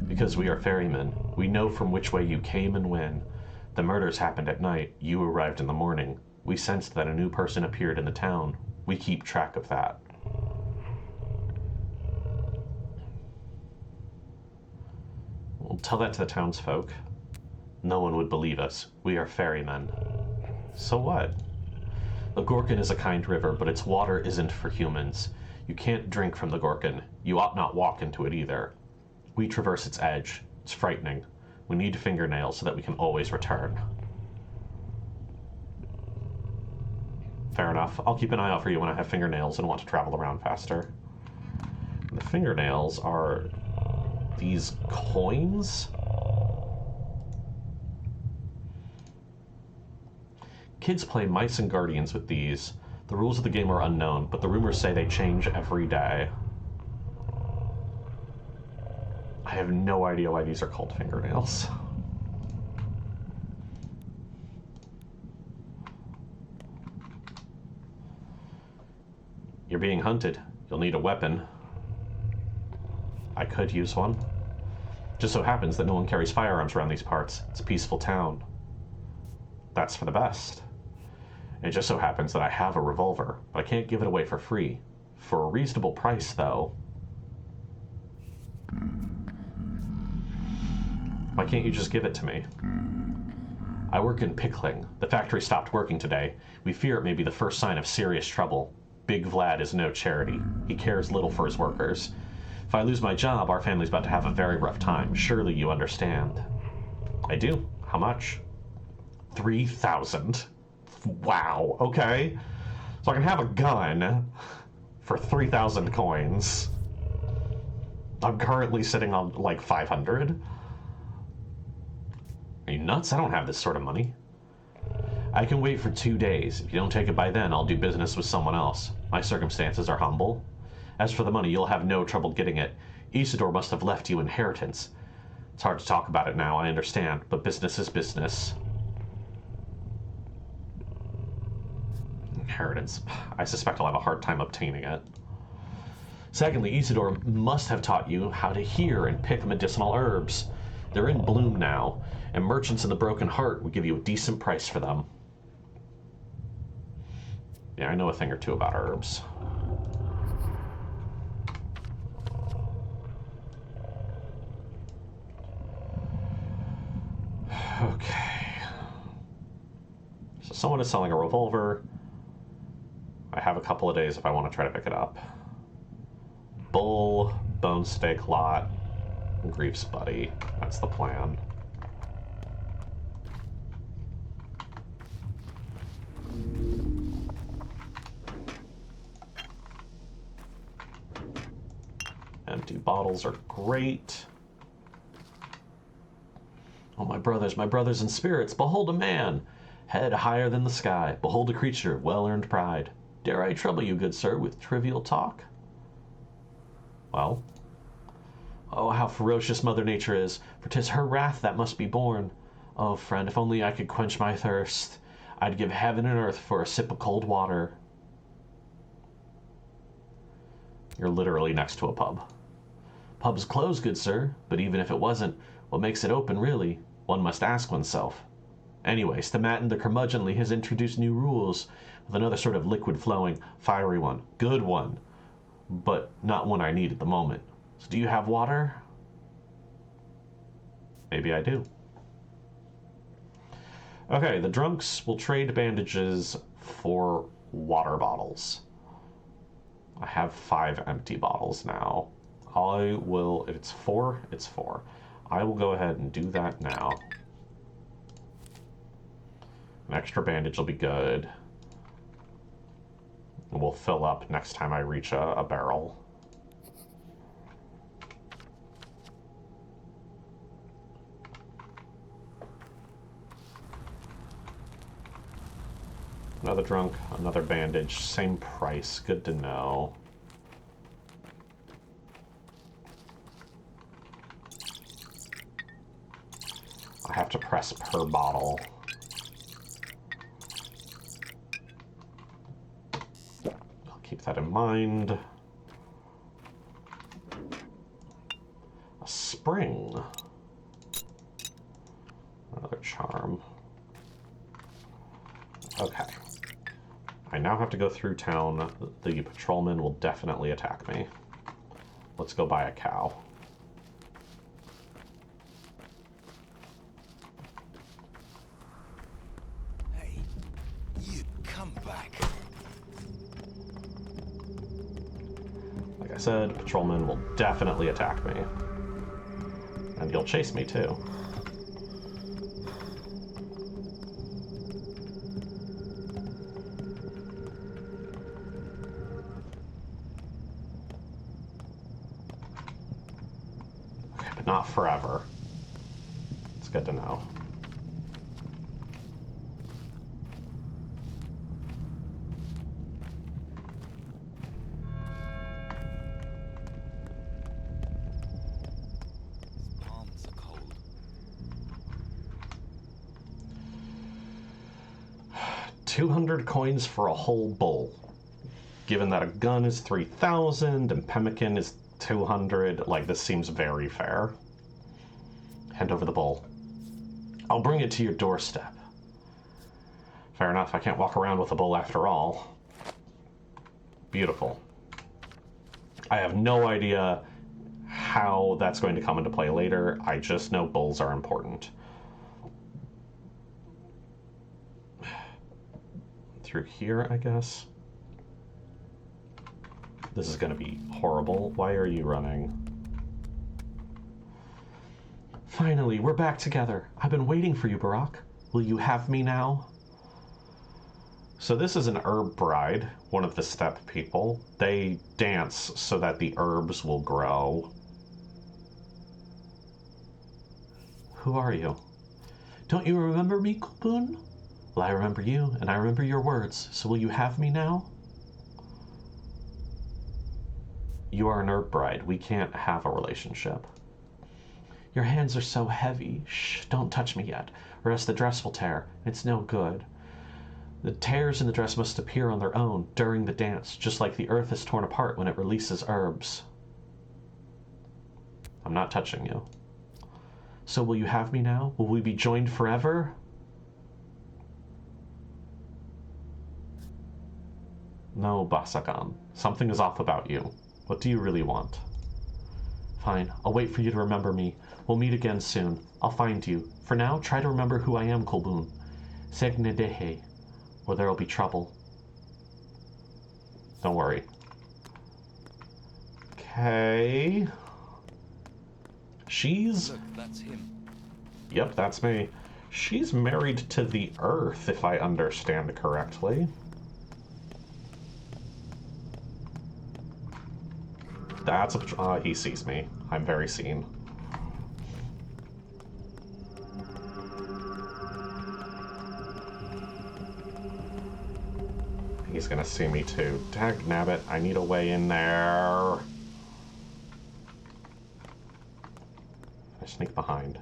Because we are ferrymen. We know from which way you came and when. The murders happened at night. You arrived in the morning. We sensed that a new person appeared in the town. We keep track of that. We'll tell that to the townsfolk. No one would believe us. We are ferrymen. So what? The Gorkin is a kind river, but its water isn't for humans. You can't drink from the Gorkin. You ought not walk into it either. We traverse its edge. It's frightening. We need fingernails so that we can always return. Fair enough. I'll keep an eye out for you when I have fingernails and want to travel around faster. The fingernails are these coins? Kids play Mice and Guardians with these. The rules of the game are unknown, but the rumors say they change every day. I have no idea why these are called fingernails. You're being hunted. You'll need a weapon. I could use one. Just so happens that no one carries firearms around these parts. It's a peaceful town. That's for the best. It just so happens that I have a revolver, but I can't give it away for free. For a reasonable price, though. Why can't you just give it to me? I work in pickling. The factory stopped working today. We fear it may be the first sign of serious trouble. Big Vlad is no charity. He cares little for his workers. If I lose my job, our family's about to have a very rough time. Surely you understand. I do. How much? 3,000. Wow, okay. So I can have a gun for 3,000 coins. I'm currently sitting on like 500. Are you nuts? I don't have this sort of money. I can wait for 2 days. If you don't take it by then, I'll do business with someone else. My circumstances are humble. As for the money, you'll have no trouble getting it. Isidore must have left you inheritance. It's hard to talk about it now, I understand, but business is business. Inheritance. I suspect I'll have a hard time obtaining it. Secondly, Isidore must have taught you how to hear and pick medicinal herbs. They're in bloom now, and merchants in the Broken Heart would give you a decent price for them. Yeah, I know a thing or two about herbs. Okay. So someone is selling a revolver. I have a couple of days if I want to try to pick it up. Bull, Bone Steak Lot, Grief's Buddy. That's the plan. Empty bottles are great. Oh, my brothers in spirits, behold a man, head higher than the sky. Behold a creature, well-earned pride. Dare I trouble you, good sir, with trivial talk? Well? Oh, how ferocious Mother Nature is, for 'tis her wrath that must be borne. Oh, friend, if only I could quench my thirst, I'd give heaven and earth for a sip of cold water. You're literally next to a pub. Pub's closed, good sir, but even if it wasn't, what makes it open, really? One must ask oneself. Anyway, Stamatin the Curmudgeonly has introduced new rules, with another sort of liquid-flowing, fiery one. Good one, but not one I need at the moment. So do you have water? Maybe I do. Okay, the drunks will trade bandages for water bottles. I have 5 empty bottles now. I will, if it's 4, it's 4. I will go ahead and do that now. An extra bandage will be good. And we'll fill up next time I reach a barrel. Another drunk, another bandage, same price, good to know. I have to press per bottle. I'll keep that in mind. A spring. Another charm. Okay. I now have to go through town. The patrolman will definitely attack me. Let's go buy a cow. Hey, you come back. Like I said, patrolman will definitely attack me. And he'll chase me too. Not forever. It's good to know. His palms are cold. 200 coins for a whole bull. Given that a gun is 3,000 and pemmican is 200, like, this seems very fair. Hand over the bowl. I'll bring it to your doorstep. Fair enough, I can't walk around with a bowl after all. Beautiful. I have no idea how that's going to come into play later. I just know bowls are important. Through here, I guess. This is going to be horrible. Why are you running? Finally, we're back together. I've been waiting for you, Burakh. Will you have me now? So this is an herb bride, one of the steppe people. They dance so that the herbs will grow. Who are you? Don't you remember me, Kulboon? Well, I remember you, and I remember your words. So will you have me now? You are an herb bride. We can't have a relationship. Your hands are so heavy. Shh, don't touch me yet, or else the dress will tear. It's no good. The tears in the dress must appear on their own during the dance, just like the earth is torn apart when it releases herbs. I'm not touching you. So will you have me now? Will we be joined forever? No, Basagan. Something is off about you. What do you really want? Fine, I'll wait for you to remember me. We'll meet again soon. I'll find you. For now, try to remember who I am, Kulboon. Segnedehe, or there'll be trouble. Don't worry. Okay. She's... Look, that's him. Yep, that's me. She's married to the Earth, if I understand correctly. That's a... he sees me. I'm very seen. He's gonna see me too. Dagnabbit, I need a way in there. I sneak behind.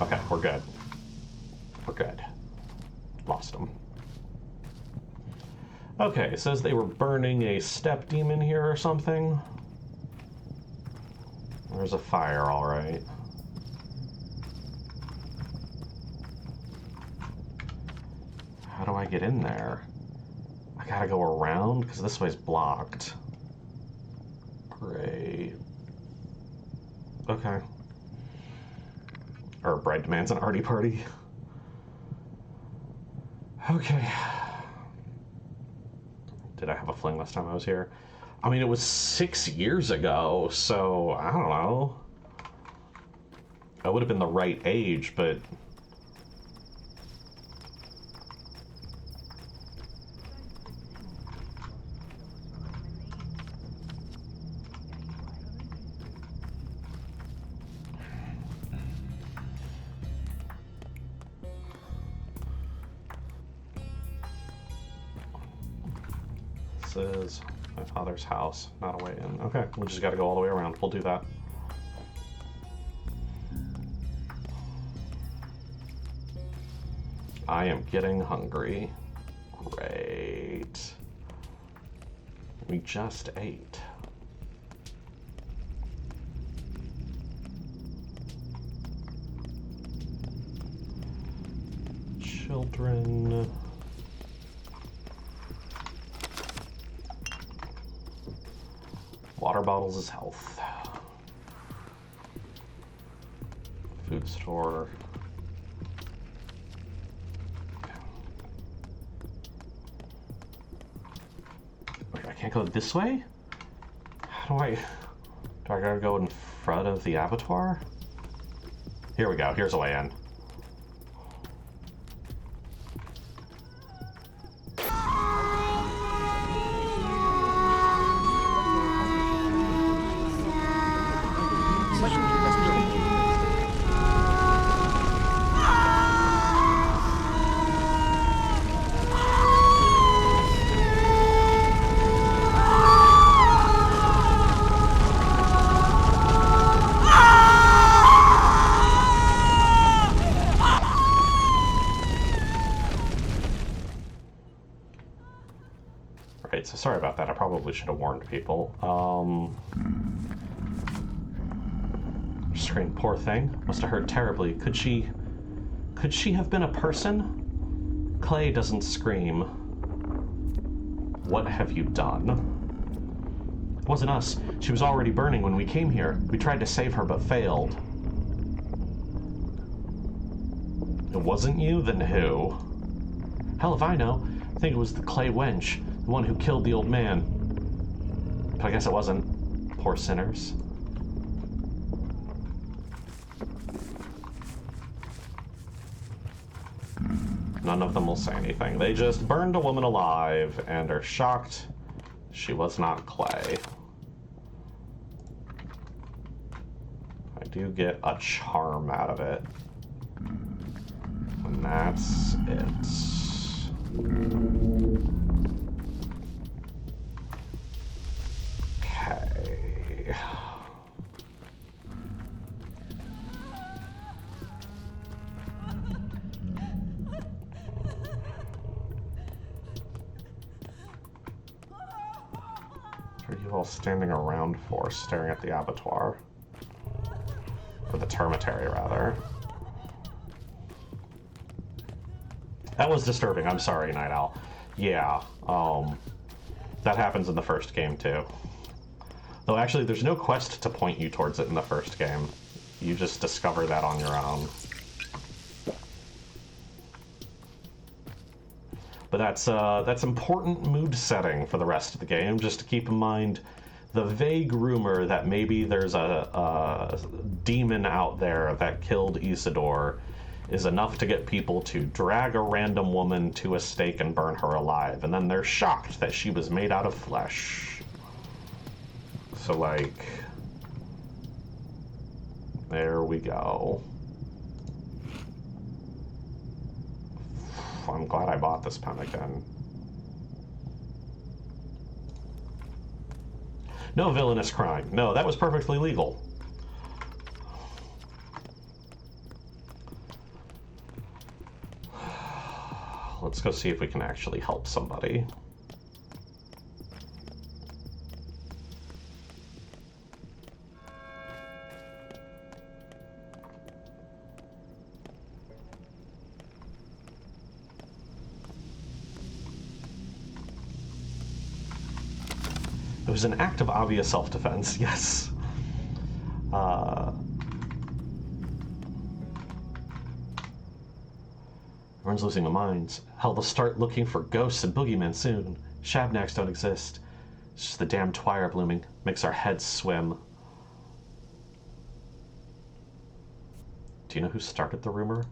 Okay, we're good. We're good. Lost him. Okay, it says they were burning a steppe demon here or something. There's a fire, alright. How do I get in there? I gotta go around, because this way's blocked. Great. Okay. Our bride demands an arty party. Okay. Did I have a fling last time I was here? I mean, it was 6 years ago, so I don't know. I would have been the right age, but This is my father's house, not a way in. Okay, we just gotta go all the way around. We'll do that. I am getting hungry. Great. We just ate. Children. Water bottles is health. Food store. Wait, I can't go this way? How do I gotta go in front of the abattoir? Here we go. Here's a way in. Right, so sorry about that. I probably should have warned people. Scream, poor thing. Must have hurt terribly. Could she have been a person? Clay doesn't scream. What have you done? It wasn't us. She was already burning when we came here. We tried to save her, but failed. It wasn't you? Then who? Hell if I know. I think it was the Clay wench, the one who killed the old man. But I guess it wasn't. Poor sinners. None of them will say anything. They just burned a woman alive and are shocked she was not Clay. I do get a charm out of it. And that's it. Okay. What are you all standing around for, staring at the abattoir? Or the termitary, rather. That was disturbing. I'm sorry, Night Owl. Yeah, that happens in the first game, too. Though, actually, there's no quest to point you towards it in the first game. You just discover that on your own. But that's important mood setting for the rest of the game, just to keep in mind the vague rumor that maybe there's a demon out there that killed Isidore is enough to get people to drag a random woman to a stake and burn her alive, and then they're shocked that she was made out of flesh. So, like, there we go. I'm glad I bought this pen again. No villainous crime. No, that was perfectly legal. Let's go see if we can actually help somebody. It was an act of obvious self-defense, yes. Everyone's losing their minds. Hell, they'll start looking for ghosts and boogeymen soon. Shabnaks don't exist. It's just the damn twire blooming. Makes our heads swim. Do you know who started the rumor?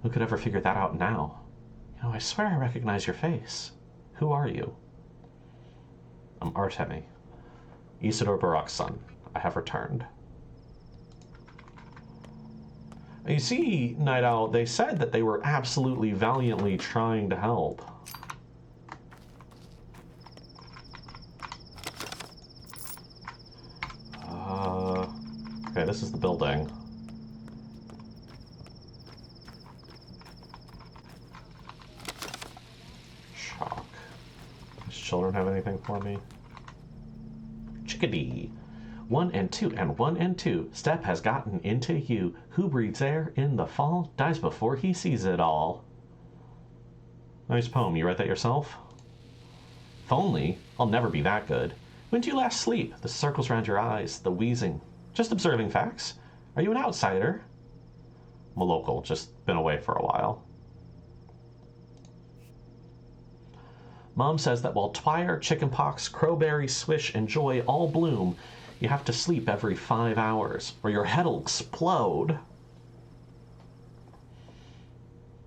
Who could ever figure that out now? You know, I swear I recognize your face. Who are you? I'm Artemy, Isidore Burakh's son. I have returned. You see, Night Owl, they said that they were absolutely valiantly trying to help. this is the building. Chalk. Does children have anything for me? Chickadee. 1 and 2 and 1 and 2. Step has gotten into you. Who breathes air in the fall dies before he sees it all. Nice poem. You write that yourself? If only. I'll never be that good. When did you last sleep? The circles around your eyes, the wheezing. Just observing facts. Are you an outsider? I'm a local, just been away for a while. Mom says that while twire, chickenpox, crowberry, swish, and joy all bloom, you have to sleep every 5 hours, or your head'll explode.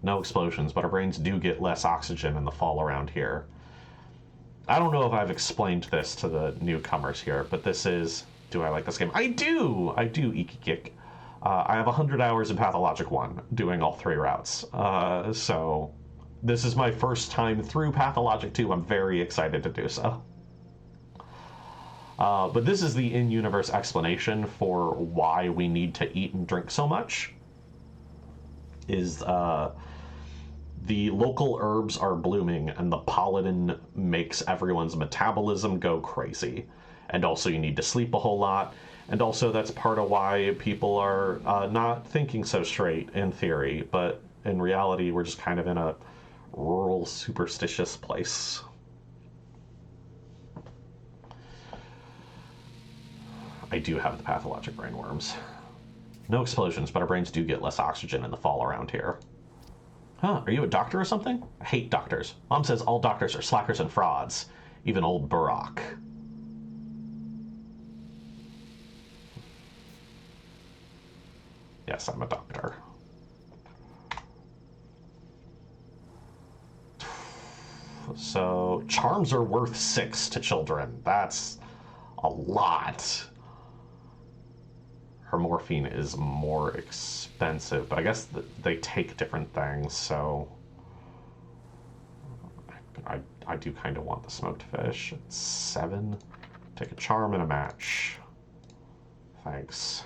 No explosions, but our brains do get less oxygen in the fall around here. I don't know if I've explained this to the newcomers here, but this is... Do I like this game? I do! I do, Ikikik. I have 100 hours in Pathologic 1, doing all 3 routes. So, this is my first time through Pathologic 2. I'm very excited to do so. But this is the in-universe explanation for why we need to eat and drink so much. Is, the local herbs are blooming, and the pollen makes everyone's metabolism go crazy. And also you need to sleep a whole lot. And also that's part of why people are not thinking so straight in theory. But in reality, we're just kind of in a rural, superstitious place. I do have the pathologic brainworms. No explosions, but our brains do get less oxygen in the fall around here. Huh, are you a doctor or something? I hate doctors. Mom says all doctors are slackers and frauds. Even old Burakh. Yes, I'm a doctor. So, charms are worth 6 to children. That's a lot. Her morphine is more expensive, but I guess they take different things, so... I do kind of want the smoked fish. It's 7. Take a charm and a match. Thanks.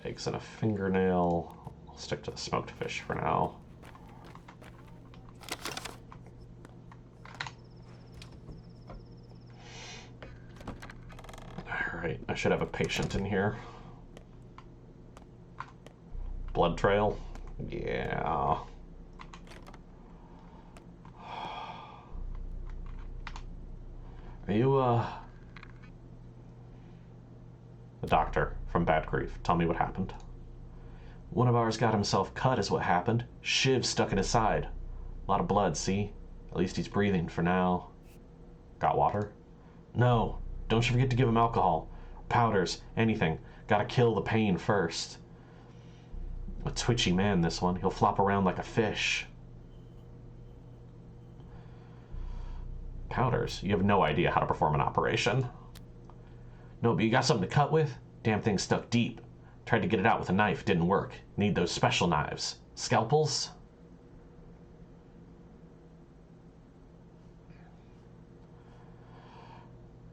Eggs and a fingernail. I'll stick to the smoked fish for now. Alright, I should have a patient in here. Blood trail? Yeah. Are you, the doctor from Bad Grief? Tell me what happened. One of ours got himself cut is what happened. Shiv stuck in his side. A lot of blood, see? At least he's breathing for now. Got water? No. Don't you forget to give him alcohol. Powders. Anything. Gotta kill the pain first. A twitchy man, this one. He'll flop around like a fish. Powders? You have no idea how to perform an operation. No, but you got something to cut with? Damn thing stuck deep. Tried to get it out with a knife, didn't work. Need those special knives. Scalpels?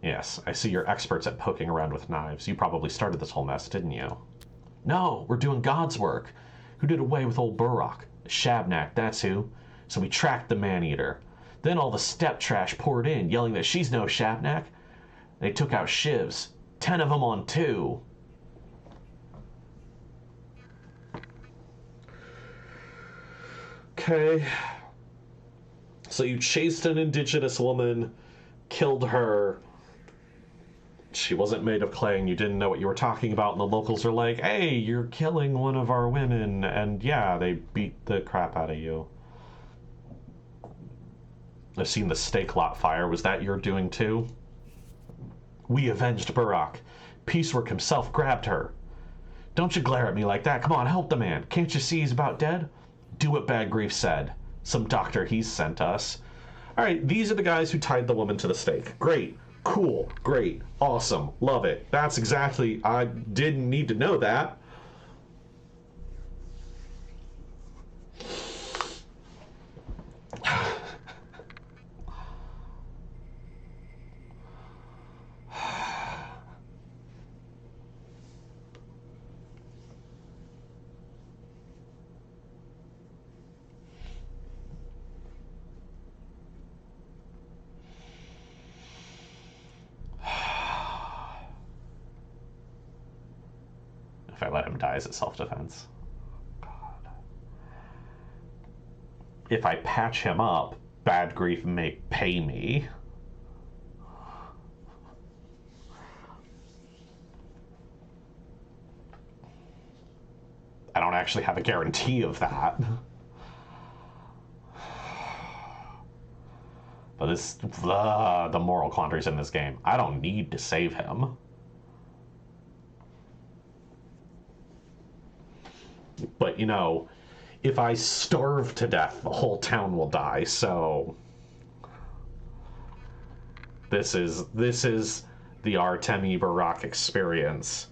Yes, I see you're experts at poking around with knives. You probably started this whole mess, didn't you? No, we're doing God's work. Who did away with old Burakh? Shabnak, that's who. So we tracked the man-eater. Then all the step trash poured in, yelling that she's no Shabnak. They took out Shivs. 10 of them on 2. Okay. So you chased an indigenous woman, killed her. She wasn't made of clay and you didn't know what you were talking about, and the locals are like, hey, you're killing one of our women. And yeah, they beat the crap out of you. I've seen the stake lot fire. Was that your doing too? We avenged Burakh. Piecework himself grabbed her. Don't you glare at me like that. Come on, help the man. Can't you see he's about dead? Do what Bad Grief said. Some doctor he's sent us. Alright, these are the guys who tied the woman to the stake. Great. Cool. Great. Awesome. Love it. That's exactly... I didn't need to know that. If I let him die, is it self-defense? God. If I patch him up, Bad Grief may pay me. I don't actually have a guarantee of that. But this, the moral quandaries in this game. I don't need to save him. But, you know, if I starve to death, the whole town will die, so... This is the Artemy Burakh experience.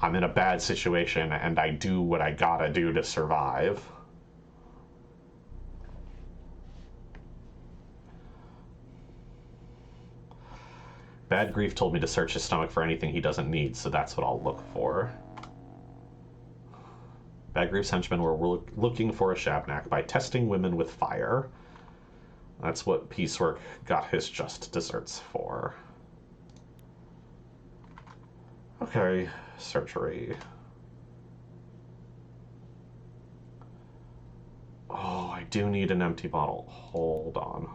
I'm in a bad situation, and I do what I gotta do to survive. Bad Grief told me to search his stomach for anything he doesn't need, so that's what I'll look for. Bad Grief's henchmen were looking for a Shabnak by testing women with fire. That's what Piecework got his just desserts for. Okay, surgery. Oh, I do need an empty bottle. Hold on.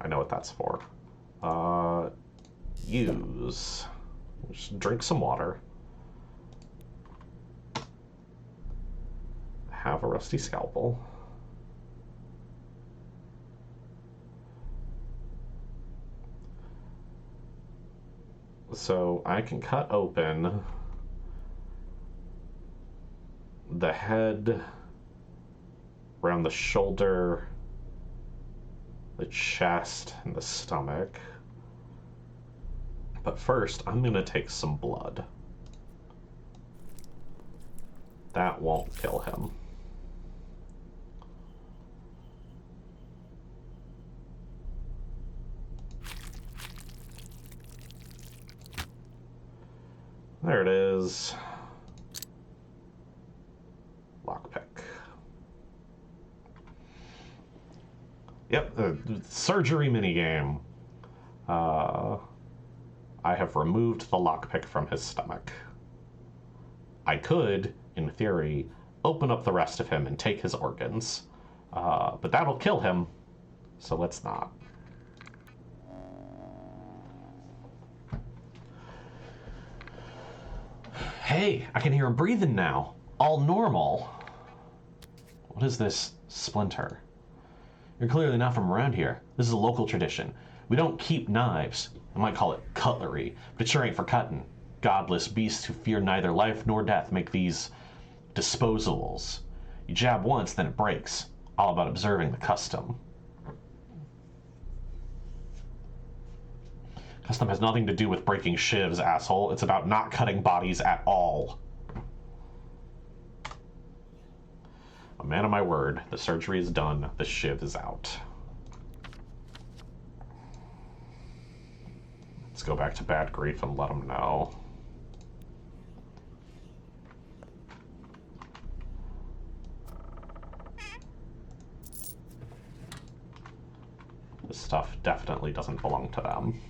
I know what that's for. Use. Just drink some water. Have a rusty scalpel. So I can cut open the head, around the shoulder, the chest, and the stomach. But first, I'm gonna take some blood. That won't kill him. There it is. Lockpick. Yep, surgery minigame. I have removed the lockpick from his stomach. I could, in theory, open up the rest of him and take his organs, but that'll kill him, so let's not. Hey, I can hear him breathing now. All normal. What is this splinter? You're clearly not from around here. This is a local tradition. We don't keep knives. I might call it cutlery, but it sure ain't for cutting. Godless beasts who fear neither life nor death make these disposables. You jab once, then it breaks. All about observing the custom. Custom has nothing to do with breaking shivs, asshole. It's about not cutting bodies at all. A man of my word. The surgery is done. The shiv is out. Let's go back to Bad Grief and let him know. This stuff definitely doesn't belong to them.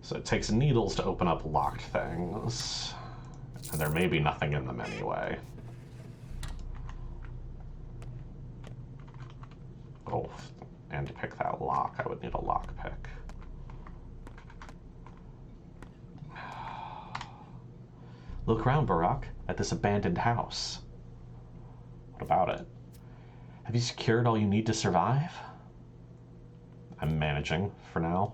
So it takes needles to open up locked things. And there may be nothing in them anyway. Oh, and to pick that lock, I would need a lock pick. Look around, Burakh, at this abandoned house. What about it? Have you secured all you need to survive? I'm managing for now.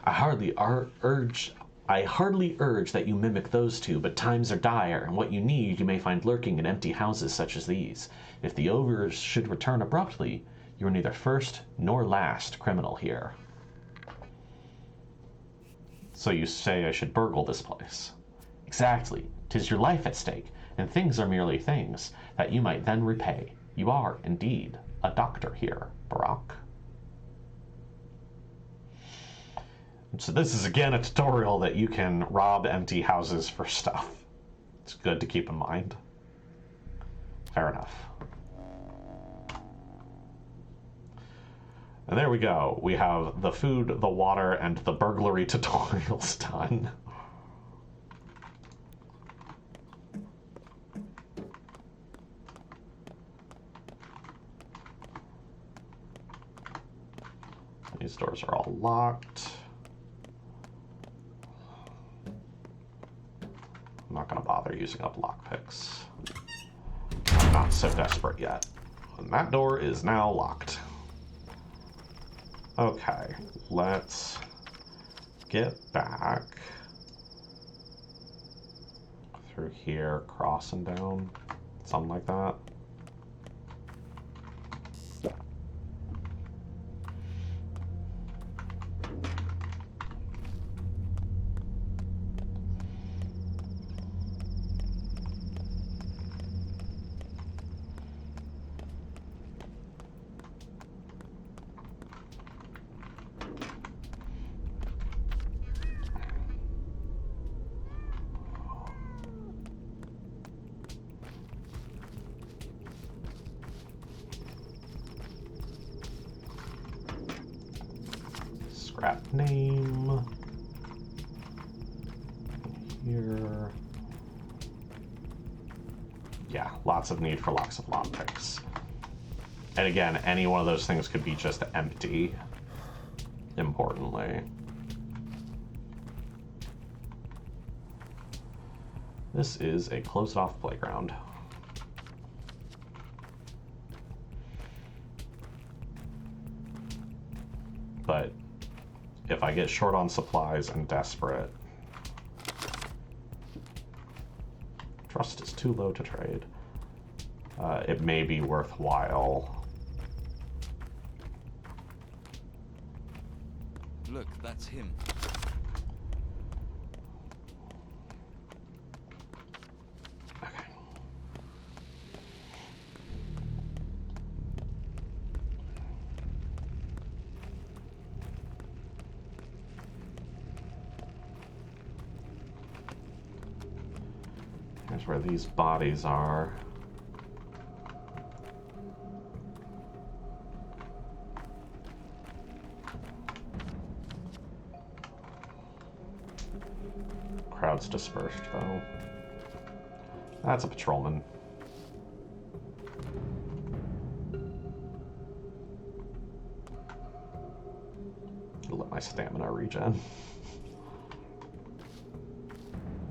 I hardly urge that you mimic those two, but times are dire, and what you need you may find lurking in empty houses such as these. If the ogres should return abruptly, you are neither first nor last criminal here. So you say I should burgle this place? Exactly. 'Tis your life at stake, and things are merely things that you might then repay. You are, indeed, a doctor here, Burakh. So this is again a tutorial that you can rob empty houses for stuff. It's good to keep in mind. Fair enough. And there we go. We have the food, the water, and the burglary tutorials done. These doors are all locked. I'm not going to bother using up lockpicks. I'm not so desperate yet. And that door is now locked. Okay, let's get back through here, cross and down, something like that. Scrap name. Here. Yeah, lots of need for lots of lockpicks. And again, any one of those things could be just empty, importantly. This is a closed-off playground. But if I get short on supplies and desperate, trust is too low to trade. It may be worthwhile. Look, that's him. Okay. Here's where these bodies are. Crowd's dispersed, though. That's a patrolman. Let my stamina regen.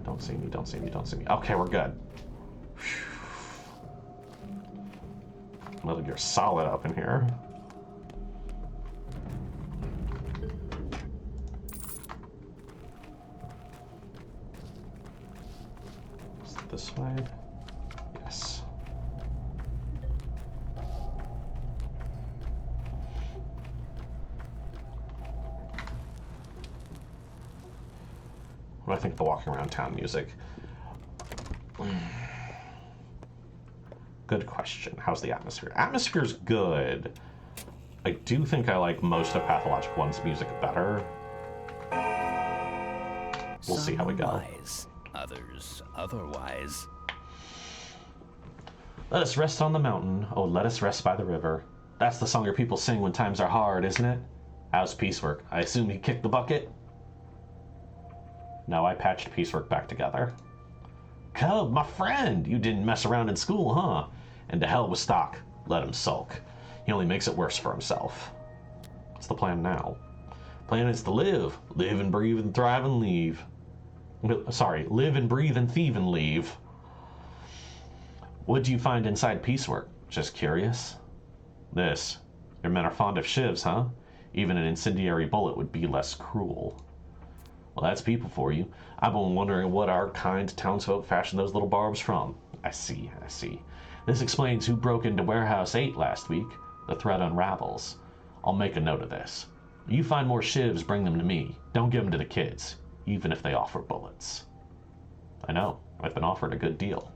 Don't see me, don't see me, don't see me. Okay, we're good. Metal Gear Solid up in here. Is it this way? Yes. What do I think of the walking around town music? Good question. How's the atmosphere? Atmosphere's good. I do think I like most of Pathologic 1's music better. We'll see how we go. Wise, others otherwise. Let us rest on the mountain. Oh, let us rest by the river. That's the song your people sing when times are hard, isn't it? How's piecework? I assume he kicked the bucket? No, I patched piecework back together. Cub, my friend! You didn't mess around in school, huh? And to hell with Stock. Let him sulk. He only makes it worse for himself. What's the plan now? Plan is to live. Live and breathe and thrive and leave. Sorry, live and breathe and thieve and leave. What do you find inside piecework? Just curious? This. Your men are fond of shivs, huh? Even an incendiary bullet would be less cruel. Well, that's people for you. I've been wondering what our kind townsfolk fashioned those little barbs from. I see, I see. This explains who broke into Warehouse 8 last week. The threat unravels. I'll make a note of this. You find more shivs, bring them to me. Don't give them to the kids, even if they offer bullets. I know. I've been offered a good deal.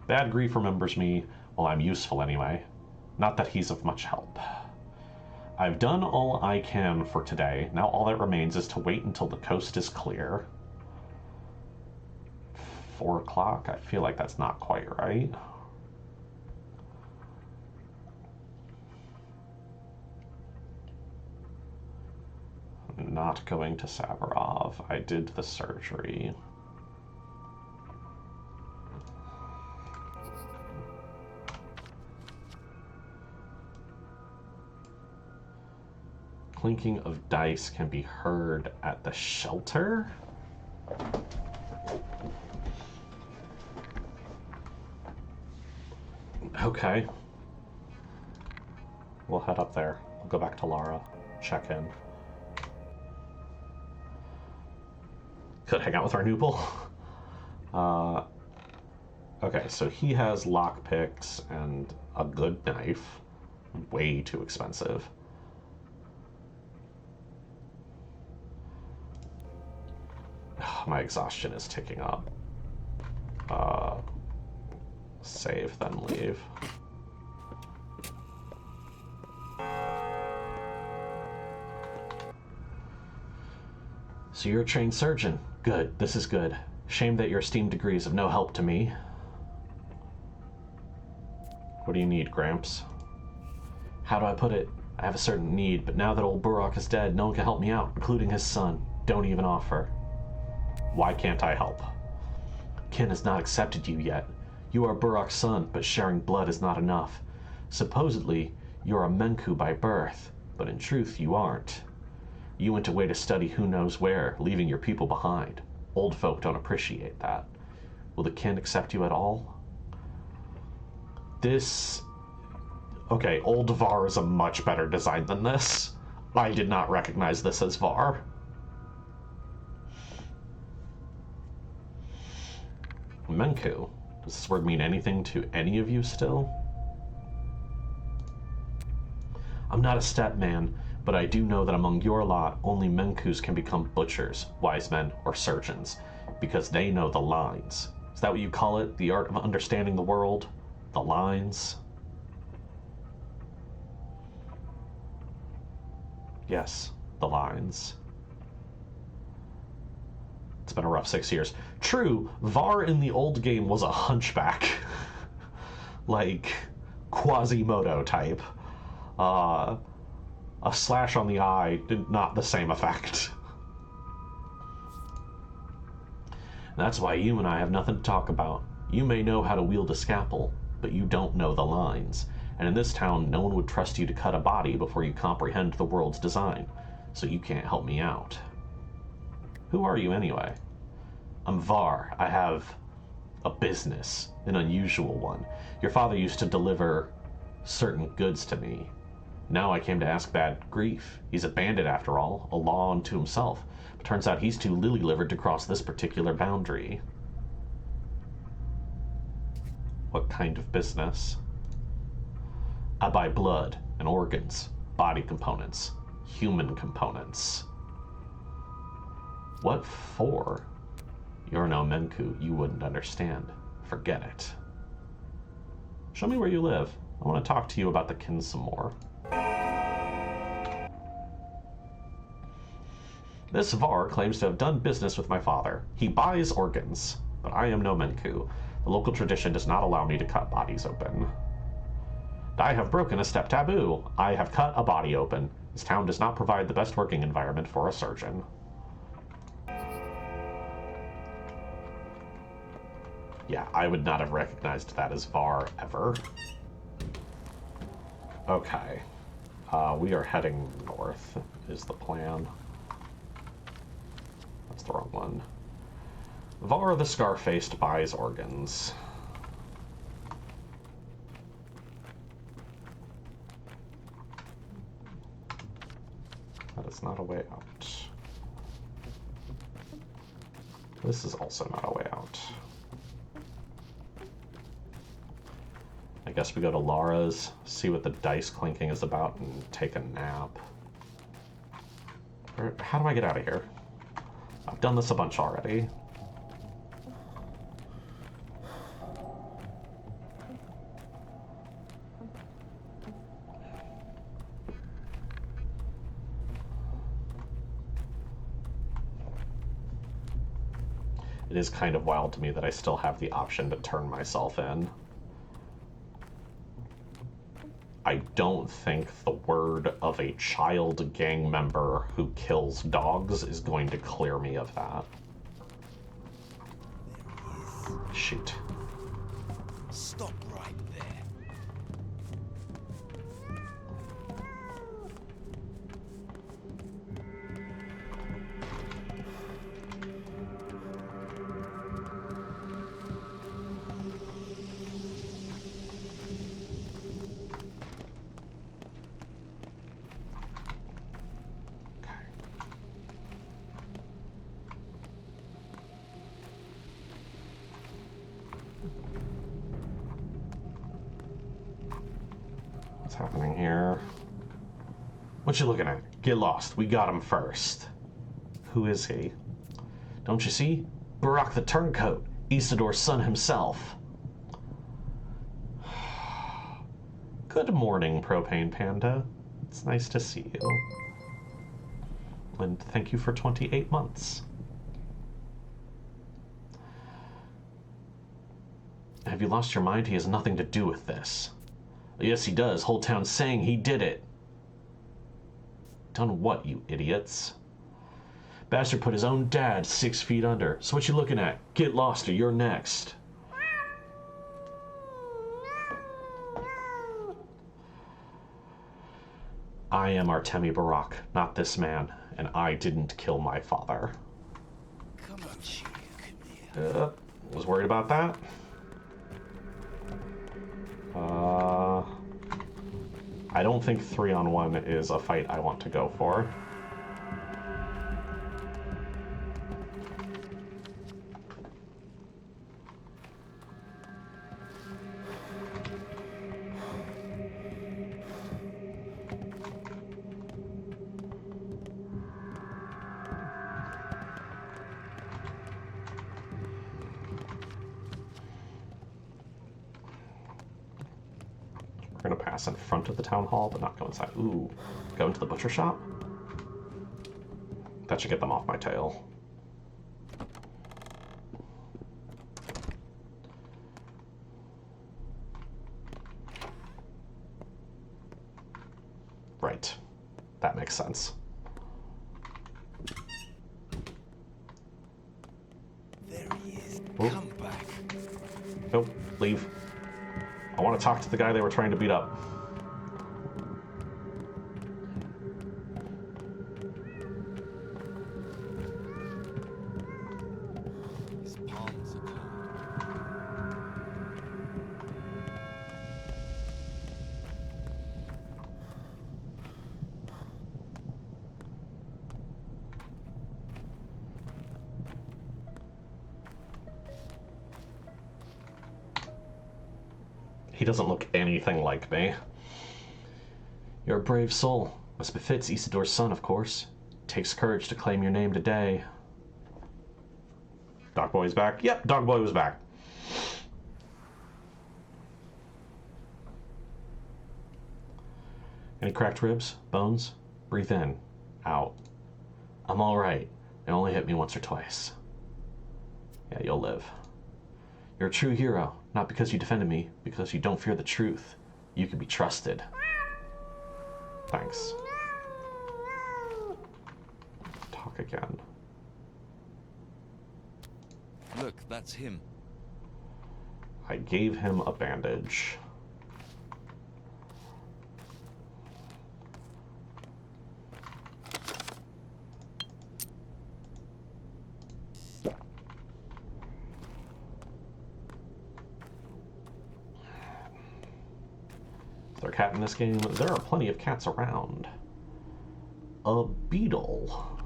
Bad Grief remembers me. Well, I'm useful anyway. Not that he's of much help. I've done all I can for today. Now all that remains is to wait until the coast is clear. 4 o'clock? I feel like that's not quite right. not going to Savarov. I did the surgery. Clinking of dice can be heard at the shelter? Okay. We'll head up there. We'll go back to Lara. Check in. Could hang out with our nooble. Okay, so he has lockpicks and a good knife. Way too expensive. My exhaustion is ticking up. Save, then leave. So you're a trained surgeon. Good, this is good. Shame that your esteemed degree is of no help to me. What do you need, Gramps? How do I put it? I have a certain need, but now that old Burakh is dead, no one can help me out, including his son. Don't even offer. Why can't I help? Kin has not accepted you yet. You are Burakh's son, but sharing blood is not enough. Supposedly, you're a Menku by birth, but in truth, you aren't. You went away to study who knows where, leaving your people behind. Old folk don't appreciate that. Will the kin accept you at all? This... Okay, old Var is a much better design than this. I did not recognize this as Var. Menku. Does this word mean anything to any of you still? I'm not a step man, but I do know that among your lot, only Menkus can become butchers, wise men, or surgeons, because they know the lines. Is that what you call it? The art of understanding the world? The lines? Yes, the lines. It's been a rough 6 years. True, Var in the old game was a hunchback. Like, Quasimodo type. A slash on the eye did not the same effect. That's why you and I have nothing to talk about. You may know how to wield a scalpel, but you don't know the lines. And in this town, no one would trust you to cut a body before you comprehend the world's design, so you can't help me out. Who are you anyway? I'm Var. I have a business, an unusual one. Your father used to deliver certain goods to me. Now I came to ask Bad Grief. He's a bandit after all, a law unto himself. But turns out he's too lily-livered to cross this particular boundary. What kind of business? I buy blood and organs, body components, human components. What for? You're no Menku, you wouldn't understand. Forget it. Show me where you live. I want to talk to you about the kin some more. This Var claims to have done business with my father. He buys organs, but I am no Menku. The local tradition does not allow me to cut bodies open. I have broken a step taboo. I have cut a body open. This town does not provide the best working environment for a surgeon. Yeah, I would not have recognized that as Var ever. Okay. We are heading north, is the plan. That's the wrong one. Var the Scar-Faced buys organs. That is not a way out. This is also not a way out. I guess we go to Lara's, see what the dice clinking is about, and take a nap. Or, how do I get out of here? I've done this a bunch already. It is kind of wild to me that I still have the option to turn myself in. I don't think the word of a child gang member who kills dogs is going to clear me of that. Shoot. Stop right there. What's happening here? What you looking at? Get lost. We got him first. Who is he? Don't you see? Burakh the Turncoat, Isildur's son himself. Good morning, Propane Panda. It's nice to see you. And thank you for 28 months. Have you lost your mind? He has nothing to do with this. Yes, he does. Whole town's saying he did it. Done what, you idiots? Bastard put his own dad 6 feet under. So what you looking at? Get lost or you're next. I am Artemy Burakh, not this man, and I didn't kill my father. Come on, Chief. Come here. Was worried about that. I don't think 3-on-1 is a fight I want to go for. We're gonna pass in front of the town hall, but not go inside. Ooh, go into the butcher shop? That should get them off my tail. Right. That makes sense. There he is. Ooh. Come back. Nope, leave. I want to talk to the guy they were trying to beat up. His palms are cold. He doesn't look anything like me. You're a brave soul, as befits Isildur's son, of course. Takes courage to claim your name today. Dog Boy's back? Yep, Dog Boy was back. Any cracked ribs? Bones? Breathe in. Out. I'm alright. It only hit me once or twice. Yeah, you'll live. You're a true hero, not because you defended me, because you don't fear the truth. You can be trusted. Thanks. Talk again. Look, that's him. I gave him a bandage. Is there a cat in this game? There are plenty of cats around. A beetle.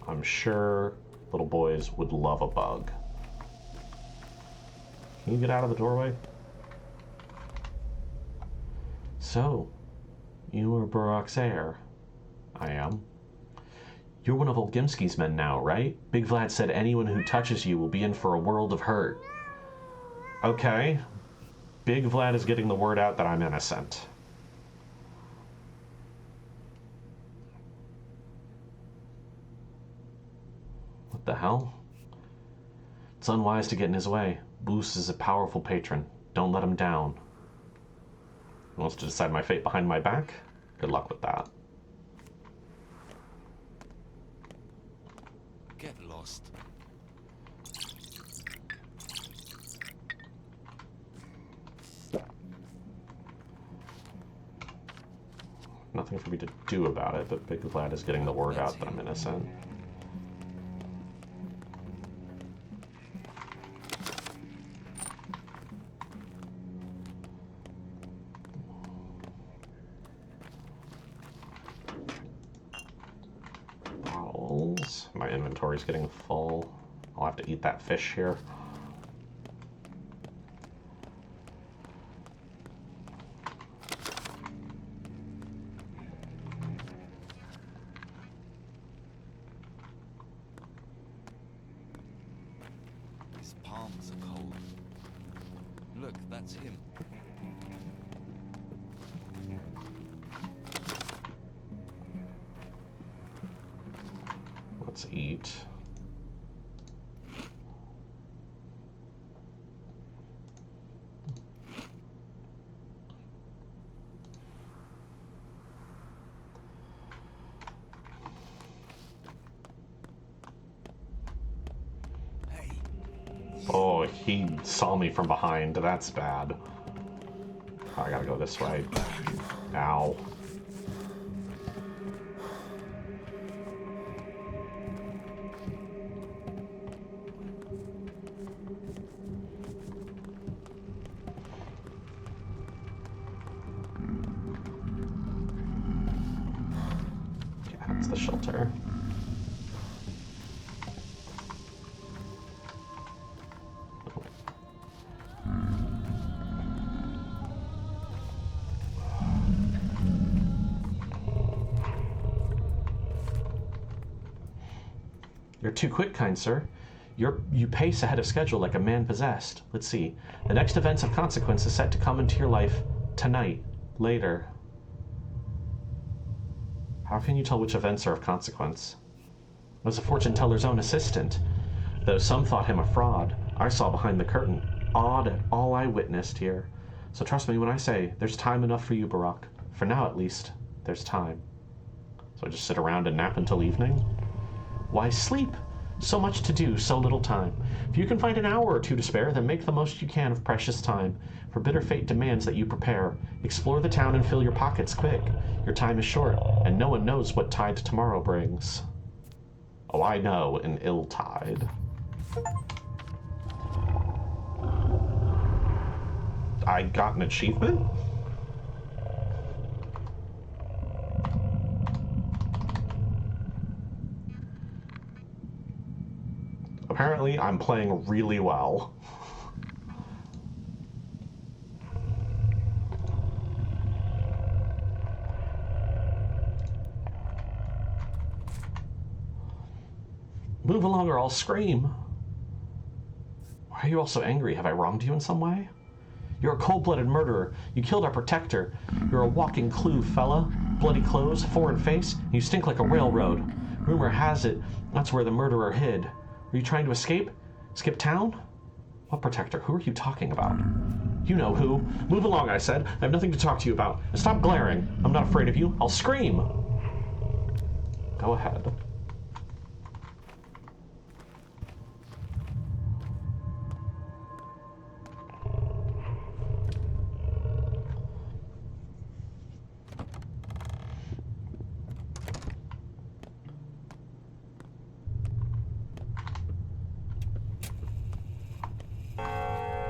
I'm sure little boys would love a bug. Can you get out of the doorway? So, you are Burakh's heir. I am. You're one of Olgimski's men now, right? Big Vlad said anyone who touches you will be in for a world of hurt. Okay. Big Vlad is getting the word out that I'm innocent. What the hell? It's unwise to get in his way. Boos is a powerful patron. Don't let him down. Wants to decide my fate behind my back? Good luck with that. Get lost. Nothing for me to do about it, but Big Lad is getting the word out that I'm innocent. Bottles. My inventory's getting full. I'll have to eat that fish here. His palms are cold. Look, that's him. Let's eat. Hey, Oh, he saw me from behind. That's bad. Oh, I gotta go this way. Ow. Yeah, that's the shelter. You're too quick, kind sir. You pace ahead of schedule like a man possessed. Let's see. The next events of consequence is set to come into your life tonight, later. How can you tell which events are of consequence? I was a fortune teller's own assistant. Though some thought him a fraud, I saw behind the curtain, awed at all I witnessed here. So trust me when I say, there's time enough for you, Burakh. For now, at least, there's time. So I just sit around and nap until evening? Why, sleep! So much to do, so little time. If you can find an hour or two to spare, then make the most you can of precious time. For bitter fate demands that you prepare. Explore the town and fill your pockets quick. Your time is short, and no one knows what tide tomorrow brings. Oh, I know, an ill tide. I got an achievement? Apparently, I'm playing really well. Move along or I'll scream. Why are you all so angry? Have I wronged you in some way? You're a cold-blooded murderer. You killed our protector. You're a walking clue, fella. Bloody clothes, foreign face, and you stink like a railroad. Rumor has it that's where the murderer hid. Were you trying to escape? Skip town? What protector? Who are you talking about? You know who. Move along, I said. I have nothing to talk to you about. And stop glaring. I'm not afraid of you. I'll scream. Go ahead.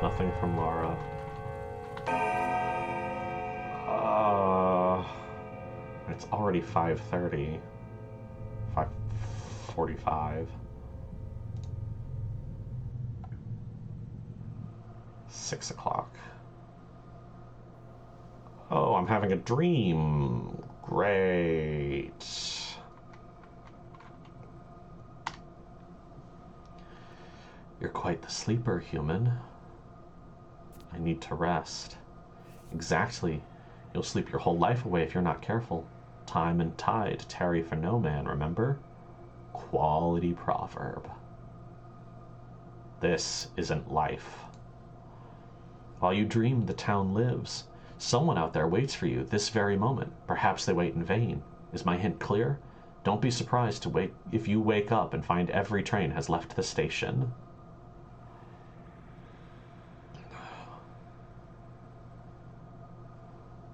Nothing from Lara. It's already 5:30. 5:45. 6 o'clock. Oh, I'm having a dream. Great. You're quite the sleeper, human. I need to rest. Exactly. You'll sleep your whole life away if you're not careful. Time and tide tarry for no man, remember? Quality proverb. This isn't life. While you dream, the town lives. Someone out there waits for you this very moment. Perhaps they wait in vain. Is my hint clear? Don't be surprised if you wake up and find every train has left the station.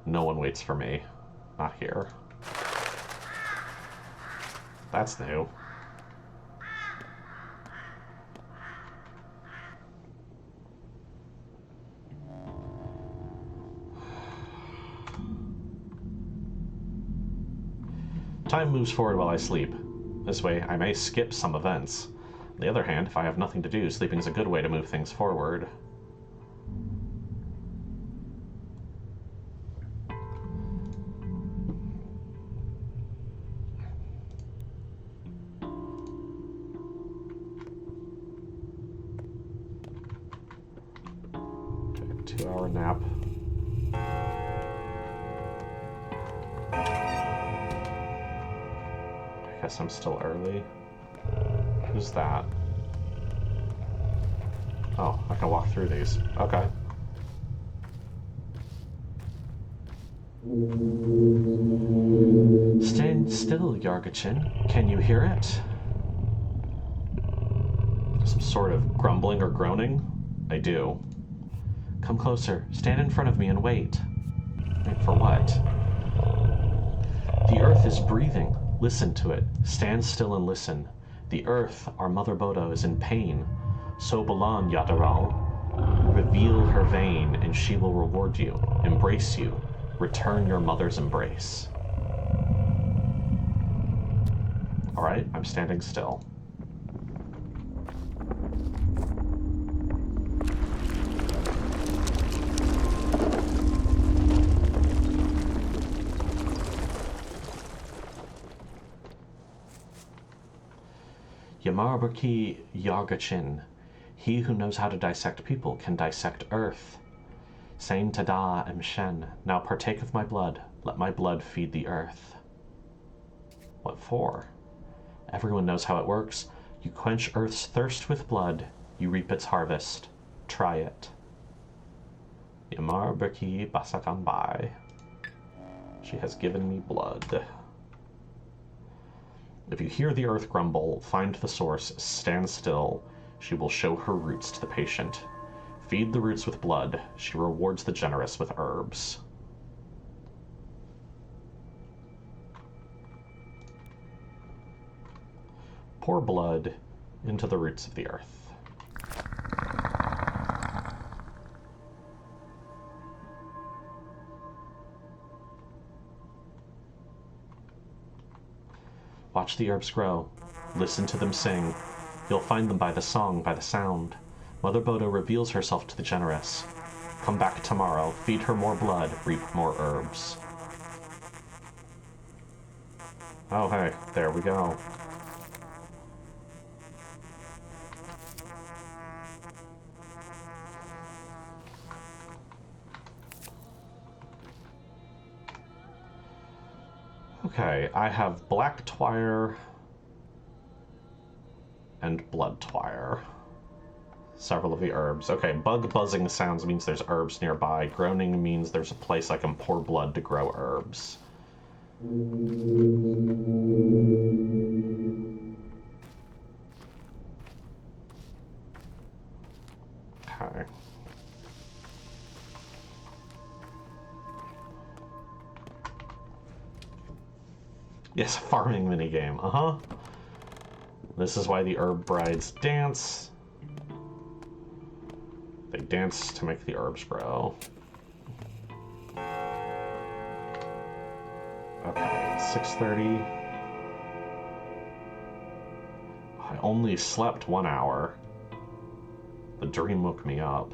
No one waits for me. Not here. That's new. Time moves forward while I sleep. This way, I may skip some events. On the other hand, if I have nothing to do, sleeping is a good way to move things forward. Okay, 2-hour nap. I guess I'm still early. Who's that? Oh, I can walk through these. Okay. Stand still, Yargachin. Can you hear it? Some sort of grumbling or groaning? I do. Come closer. Stand in front of me and wait. Wait for what? The earth is breathing. Listen to it. Stand still and listen. The earth, our mother Bodo, is in pain. So Balan, Yadaral. Reveal her vein, and she will reward you. Embrace you. Return your mother's embrace. Alright, I'm standing still. Yamarabaki Yargachin. He who knows how to dissect people can dissect earth. Sain Tada Emshen. Now partake of my blood. Let my blood feed the earth. What for? Everyone knows how it works. You quench earth's thirst with blood. You reap its harvest. Try it. Yamarabaki Basakanbai. She has given me blood. If you hear the earth grumble, find the source, stand still. She will show her roots to the patient. Feed the roots with blood. She rewards the generous with herbs. Pour blood into the roots of the earth. Watch the herbs grow. Listen to them sing. You'll find them by the song, by the sound. Mother Bodo reveals herself to the generous. Come back tomorrow. Feed her more blood. Reap more herbs. Oh, hey. There we go. Okay, I have black twire and blood twire. Several of the herbs. Okay, bug buzzing sounds means there's herbs nearby. Groaning means there's a place I can pour blood to grow herbs. Okay. Yes, farming minigame. Uh-huh. This is why the herb brides dance. They dance to make the herbs grow. Okay, 6:30. I only slept 1 hour. The dream woke me up.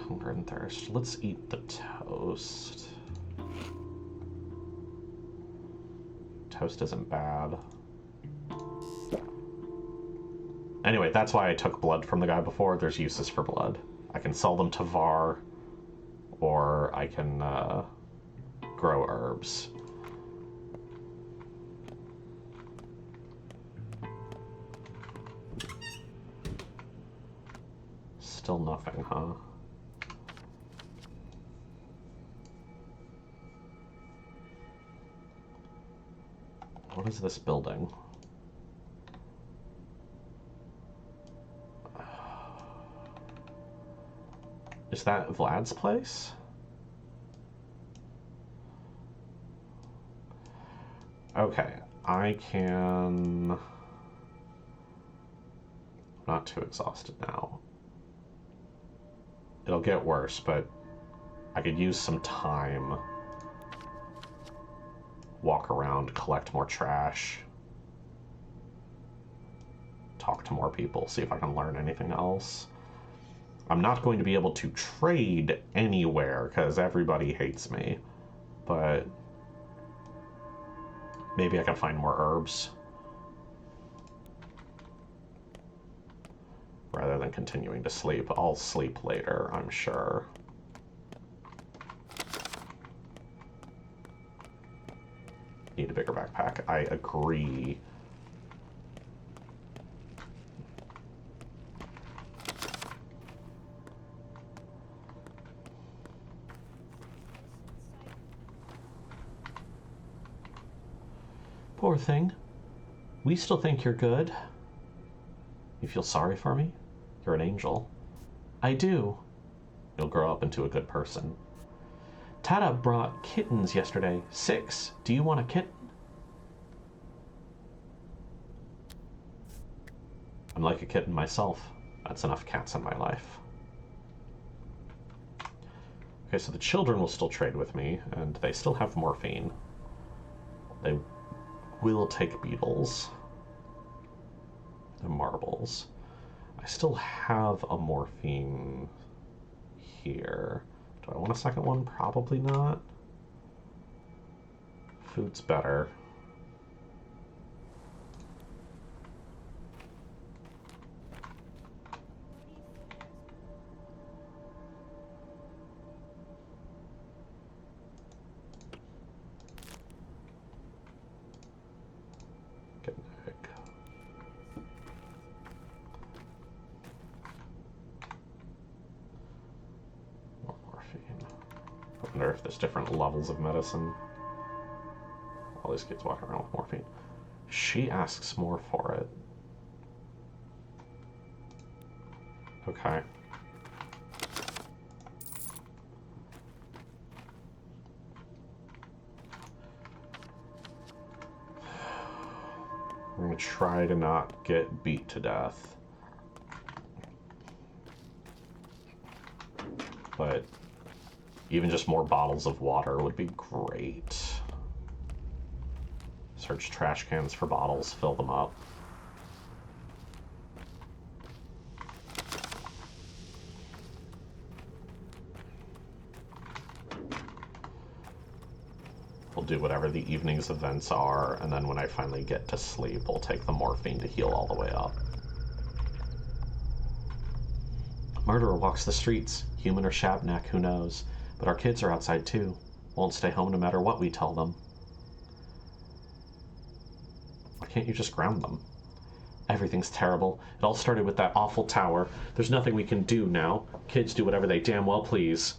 Hunger and thirst. Let's eat the toast. Toast isn't bad. Anyway, that's why I took blood from the guy before. There's uses for blood. I can sell them to Var, or I can grow herbs. Still nothing, huh? What is this building? Is that Vlad's place? Okay, I can... I'm not too exhausted now. It'll get worse, but I could use some time. Walk around, collect more trash. Talk to more people, see if I can learn anything else. I'm not going to be able to trade anywhere because everybody hates me, but maybe I can find more herbs rather than continuing to sleep. I'll sleep later, I'm sure. Need a bigger backpack. I agree. Poor thing. We still think you're good. You feel sorry for me? You're an angel. I do. You'll grow up into a good person. Tata brought kittens yesterday. 6. Do you want a kitten? I'm like a kitten myself. That's enough cats in my life. Okay, so the children will still trade with me, and they still have morphine. They will take beetles and marbles. I still have a morphine here. Do I want a second one? Probably not. Food's better. Get an egg. More morphine. I wonder if there's different levels of medicine. All these kids walking around with morphine. She asks more for it. Okay. I'm gonna try to not get beat to death. But even just more bottles of water would be great. Search trash cans for bottles, fill them up. We'll do whatever the evening's events are, and then when I finally get to sleep, we'll take the morphine to heal all the way up. A murderer walks the streets, human or Shabnak, who knows? But our kids are outside too. Won't stay home no matter what we tell them. Why can't you just ground them? Everything's terrible. It all started with that awful tower. There's nothing we can do now. Kids do whatever they damn well please.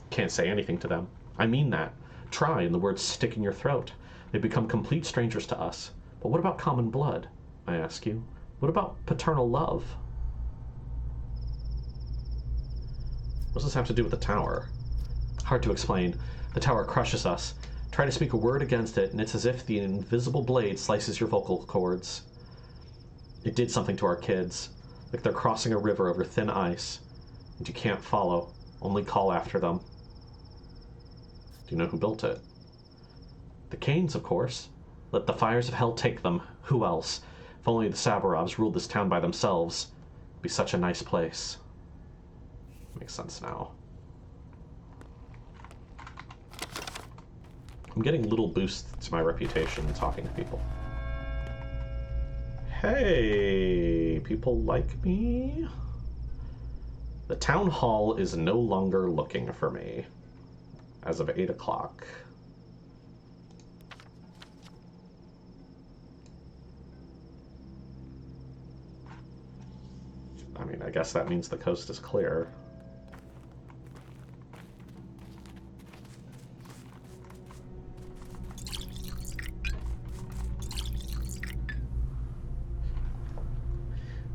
Can't say anything to them. I mean that. Try, and the words stick in your throat. They become complete strangers to us. But what about common blood, I ask you? What about paternal love? What does this have to do with the tower? Hard to explain. The tower crushes us. Try to speak a word against it, and it's as if the invisible blade slices your vocal cords. It did something to our kids, like they're crossing a river over thin ice, and you can't follow, only call after them. Do you know who built it? The Canes, of course. Let the fires of hell take them. Who else? If only the Saburovs ruled this town by themselves. It'd be such a nice place. Makes sense now. I'm getting little boosts to my reputation talking to people. Hey, people like me? The town hall is no longer looking for me. As of 8 o'clock. I mean, I guess that means the coast is clear.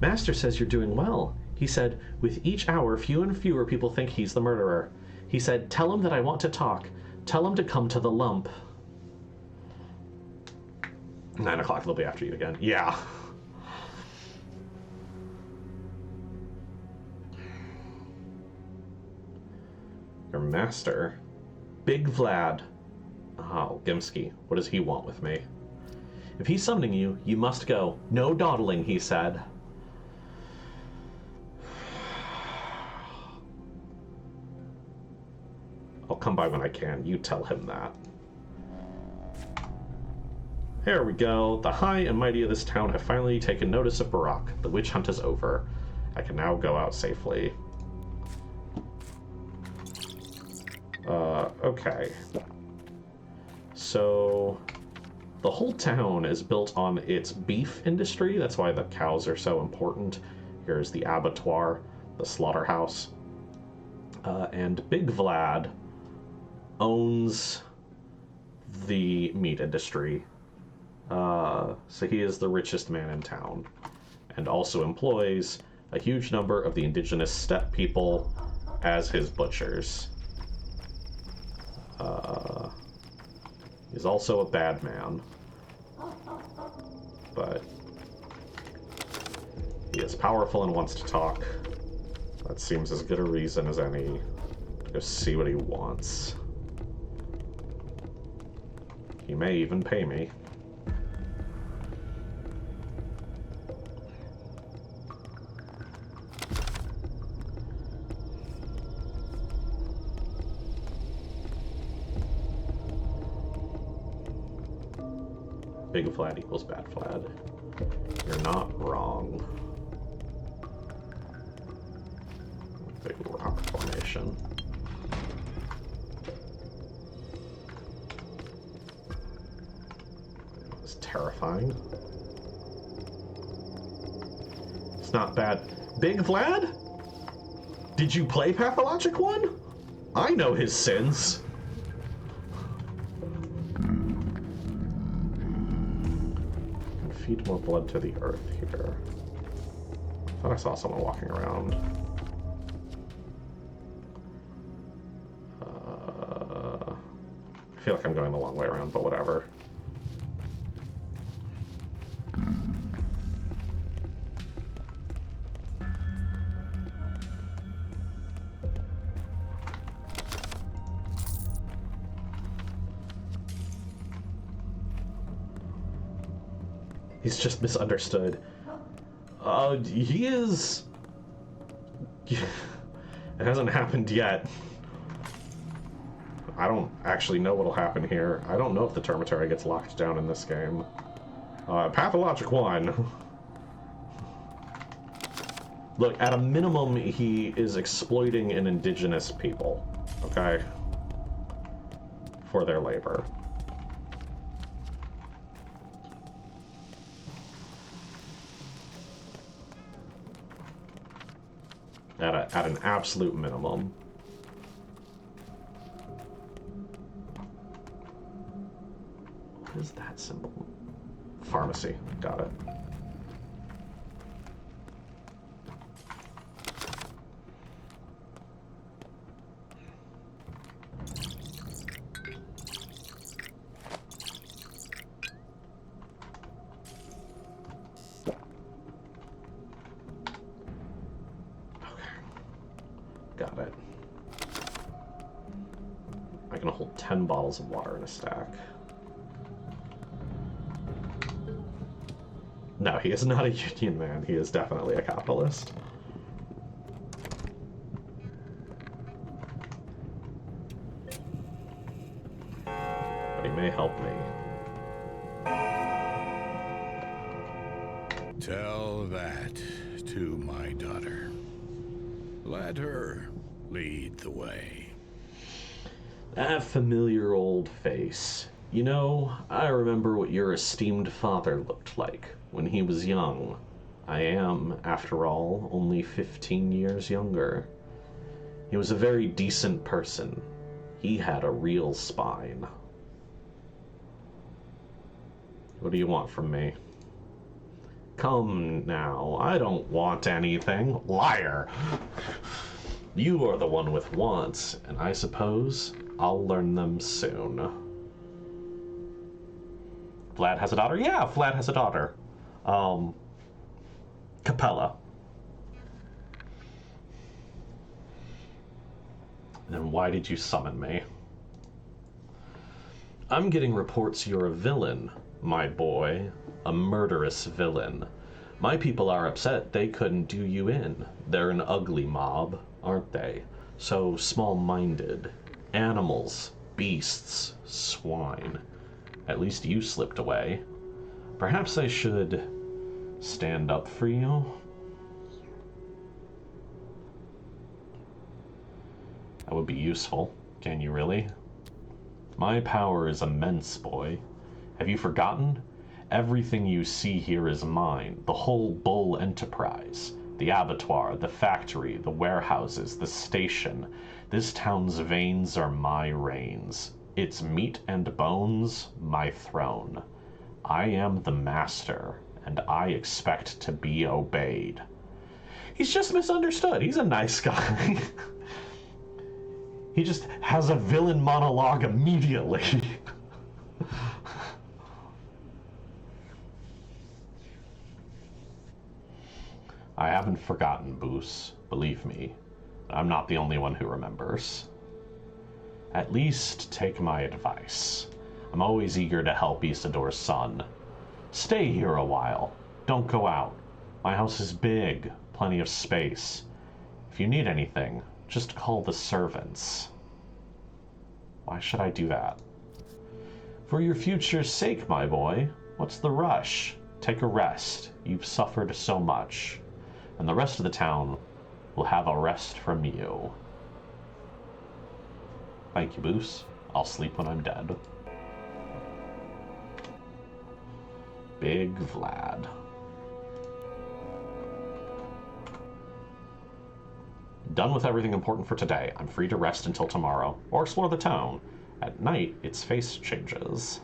Master says you're doing well. He said, with each hour, fewer and fewer people think he's the murderer. He said, tell him that I want to talk. Tell him to come to the lump. 9 o'clock, they'll be after you again. Yeah. Your master? Big Vlad. Oh, Gimski. What does he want with me? If he's summoning you, you must go. No dawdling, he said. I'll come by when I can. You tell him that. There we go. The high and mighty of this town have finally taken notice of Burakh. The witch hunt is over. I can now go out safely. Okay. So, the whole town is built on its beef industry. That's why the cows are so important. Here's the abattoir, the slaughterhouse. And Big Vlad owns the meat industry. So he is the richest man in town, and also employs a huge number of the indigenous steppe people as his butchers. He's also a bad man, but he is powerful and wants to talk. That seems as good a reason as any to go see what he wants. He may even pay me. Big Vlad equals bad Vlad. You're not wrong. Big rock formation. It's terrifying. It's not bad. Big Vlad? Did you play Pathologic 1? I know his sins. Feed more blood to the earth here. I thought I saw someone walking around. I feel like I'm going the long way around, but whatever. He's just misunderstood. He is... It hasn't happened yet. I don't actually know what'll happen here. I don't know if the Tormentary gets locked down in this game. Pathologic 1. Look, at a minimum, he is exploiting an indigenous people, okay? For their labor. At an absolute minimum. What is that symbol? Pharmacy. Got it. Got it. I can hold 10 bottles of water in a stack. No, he is not a union man. He is definitely a capitalist. But he may help me. Tell that to my daughter. Let her lead the way. That familiar old face. You know, I remember what your esteemed father looked like when he was young. I am, after all, only 15 years younger. He was a very decent person. He had a real spine. What do you want from me? Come now, I don't want anything. Liar! You are the one with wants, and I suppose I'll learn them soon. Vlad has a daughter? Yeah, Vlad has a daughter. Capella. And why did you summon me? I'm getting reports you're a villain, my boy. A murderous villain. My people are upset they couldn't do you in. They're an ugly mob, aren't they? So small-minded. Animals, beasts, swine. At least you slipped away. Perhaps I should stand up for you? That would be useful. Can you really? My power is immense, boy. Have you forgotten? Everything you see here is mine. The whole Bull enterprise. The abattoir, the factory, the warehouses, the station. This town's veins are my reins. Its meat and bones, my throne. I am the master, and I expect to be obeyed. He's just misunderstood. He's a nice guy. He just has a villain monologue immediately. I haven't forgotten, Boos. Believe me. I'm not the only one who remembers. At least take my advice. I'm always eager to help Isidor's son. Stay here a while. Don't go out. My house is big, plenty of space. If you need anything, just call the servants. Why should I do that? For your future's sake, my boy. What's the rush? Take a rest. You've suffered so much. And the rest of the town will have a rest from you. Thank you, Boos. I'll sleep when I'm dead. Big Vlad. Done with everything important for today. I'm free to rest until tomorrow, or explore the town. At night, its face changes.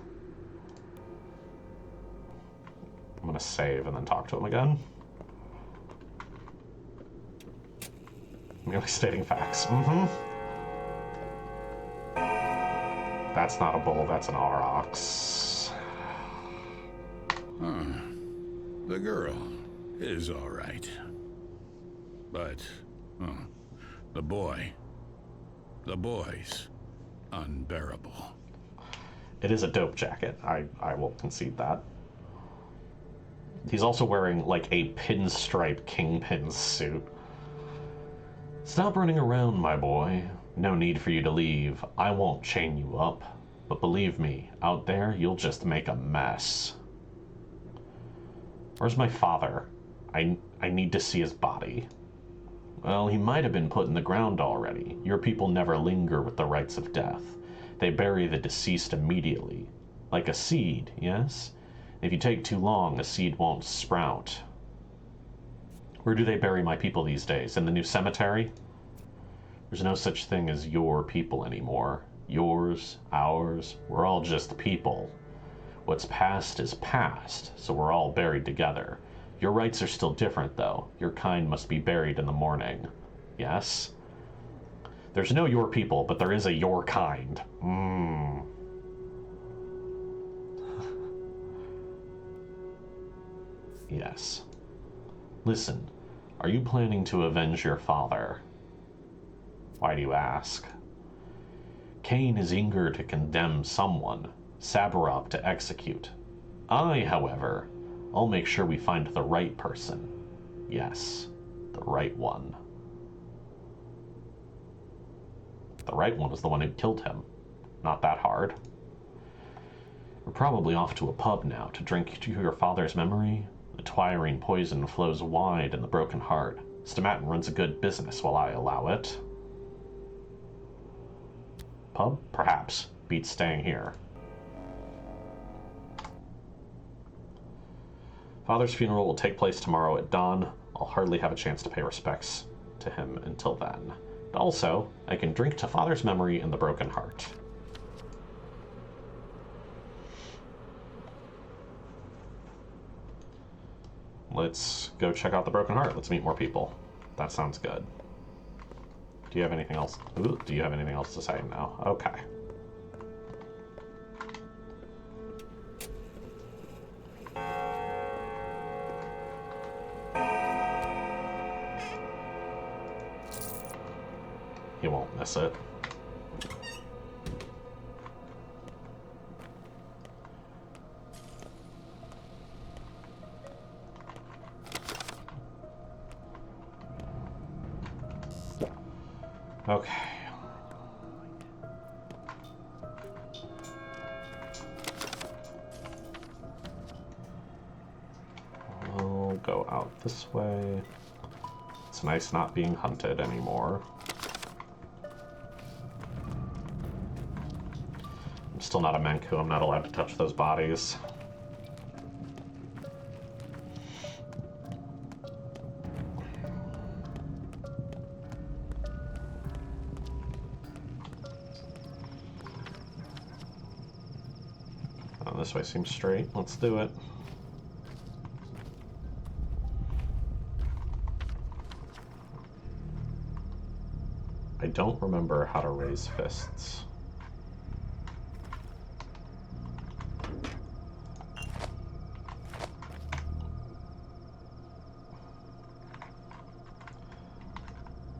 I'm gonna save and then talk to him again. Merely stating facts. That's not a bull, that's an aurochs. The girl is all right. But, the boy's unbearable. It is a dope jacket, I will concede that. He's also wearing, like, a pinstripe kingpin suit. Stop running around, my boy. No need for you to leave. I won't chain you up. But believe me, out there, you'll just make a mess. Where's my father? I need to see his body. Well, he might have been put in the ground already. Your people never linger with the rites of death. They bury the deceased immediately. Like a seed, yes? If you take too long, a seed won't sprout. Where do they bury my people these days? In the new cemetery? There's no such thing as your people anymore. Yours, ours, we're all just people. What's past is past, so we're all buried together. Your rites are still different, though. Your kind must be buried in the morning. Yes? There's no your people, but there is a your kind. Yes. Listen, are you planning to avenge your father? Why do you ask? Cain is eager to condemn someone, Sabarov to execute. I, however, I'll make sure we find the right person. Yes, the right one. The right one is the one who killed him. Not that hard. We're probably off to a pub now to drink to your father's memory. The twirine poison flows wide in the broken heart. Stomatin runs a good business while I allow it. Pub? Perhaps. Beats staying here. Father's funeral will take place tomorrow at dawn. I'll hardly have a chance to pay respects to him until then. But also, I can drink to Father's memory in the Broken Heart. Let's go check out the Broken Heart. Let's meet more people. That sounds good. Do you have anything else? Ooh, do you have anything else to say? No. Okay. He won't miss it. Okay. We'll go out this way. It's nice not being hunted anymore. I'm still not a Menku. I'm not allowed to touch those bodies. This way seems straight. Let's do it. I don't remember how to raise fists.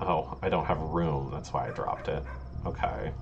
Oh, I don't have room. That's why I dropped it. Okay.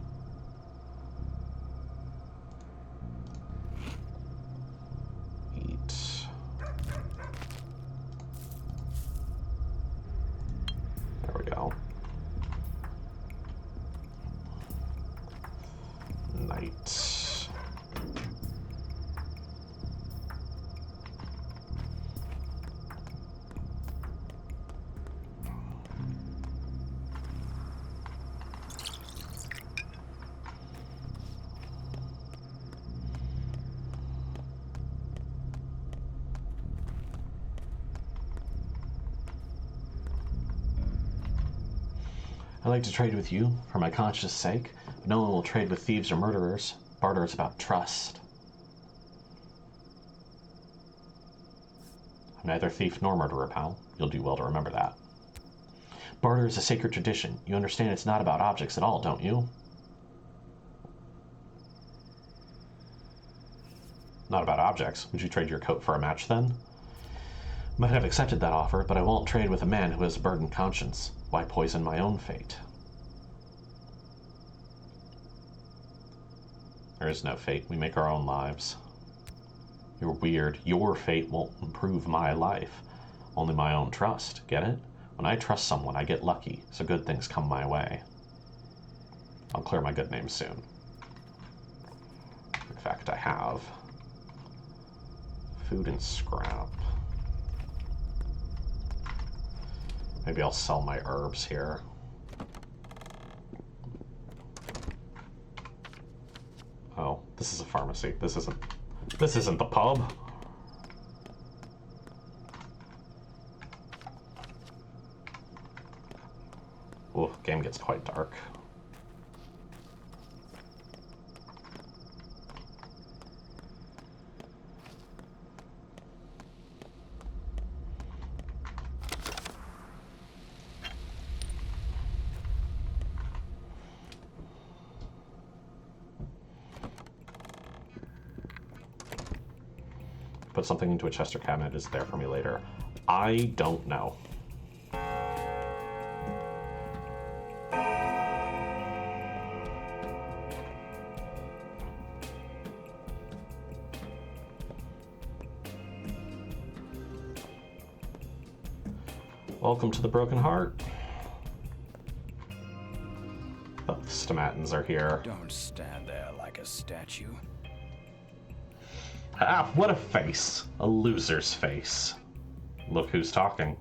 I like to trade with you for my conscience sake, but no one will trade with thieves or murderers. Barter is about trust. I'm neither thief nor murderer, pal. You'll do well to remember that. Barter is a sacred tradition. You understand it's not about objects at all, don't you? Not about objects. Would you trade your coat for a match, then? Might have accepted that offer, but I won't trade with a man who has a burdened conscience. Why poison my own fate? There is no fate. We make our own lives. You're weird. Your fate won't improve my life. Only my own trust. Get it? When I trust someone, I get lucky, so good things come my way. I'll clear my good name soon. In fact, I have. Food and scrap. Maybe I'll sell my herbs here. Oh, this is a pharmacy. This isn't the pub. Ooh, game gets quite dark. Put something into a Chester cabinet is there for me later. I don't know. Welcome to the Broken Heart. Oh, the stomatins are here. Don't stand there like a statue. Ah, what a face. A loser's face. Look who's talking.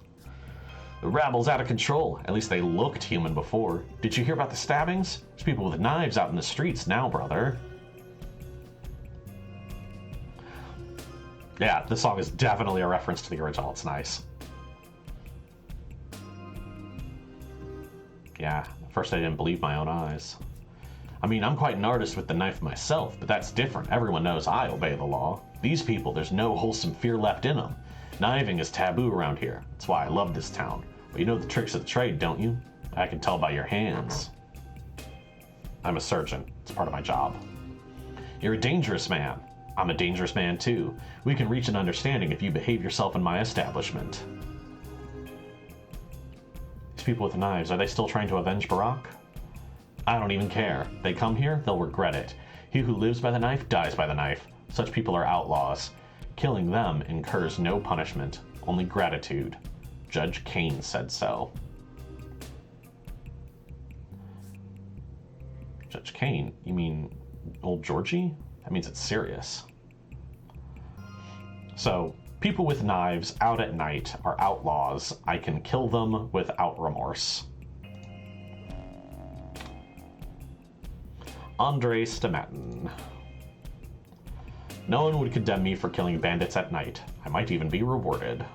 The rabble's out of control. At least they looked human before. Did you hear about the stabbings? There's people with knives out in the streets now, brother. Yeah, this song is definitely a reference to the original. It's nice. Yeah, at first I didn't believe my own eyes. I mean, I'm quite an artist with the knife myself, but that's different. Everyone knows I obey the law. These people, there's no wholesome fear left in them. Kniving is taboo around here. That's why I love this town. But you know the tricks of the trade, don't you? I can tell by your hands. I'm a surgeon. It's part of my job. You're a dangerous man. I'm a dangerous man too. We can reach an understanding if you behave yourself in my establishment. These people with knives, are they still trying to avenge Burakh? I don't even care. They come here, they'll regret it. He who lives by the knife dies by the knife. Such people are outlaws. Killing them incurs no punishment, only gratitude. Judge Kane said so. Judge Kane? You mean old Georgie? That means it's serious. So, people with knives out at night are outlaws. I can kill them without remorse. Andre Stamatin. No one would condemn me for killing bandits at night. I might even be rewarded.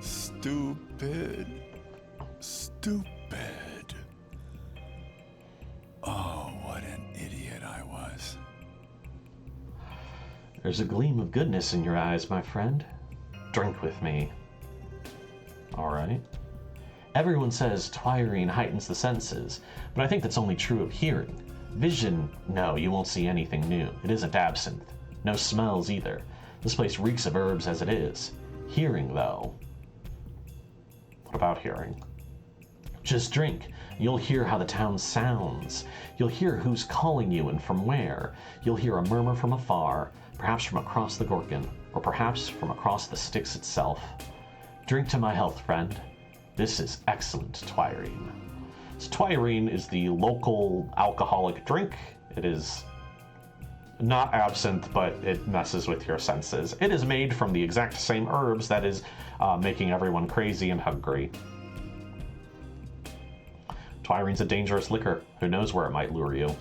Stupid. Stupid. Oh, what an idiot I was. There's a gleam of goodness in your eyes, my friend. Drink with me. All right. Everyone says twirine heightens the senses, but I think that's only true of hearing. Vision, no, you won't see anything new. It isn't absinthe. No smells either. This place reeks of herbs as it is. Hearing, though. What about hearing? Just drink. You'll hear how the town sounds. You'll hear who's calling you and from where. You'll hear a murmur from afar, perhaps from across the Gorkin, or perhaps from across the Styx itself. Drink to my health, friend. This is excellent twirine. So twirine is the local alcoholic drink. It is not absinthe, but it messes with your senses. It is made from the exact same herbs that is making everyone crazy and hungry. Twirine's a dangerous liquor. Who knows where it might lure you?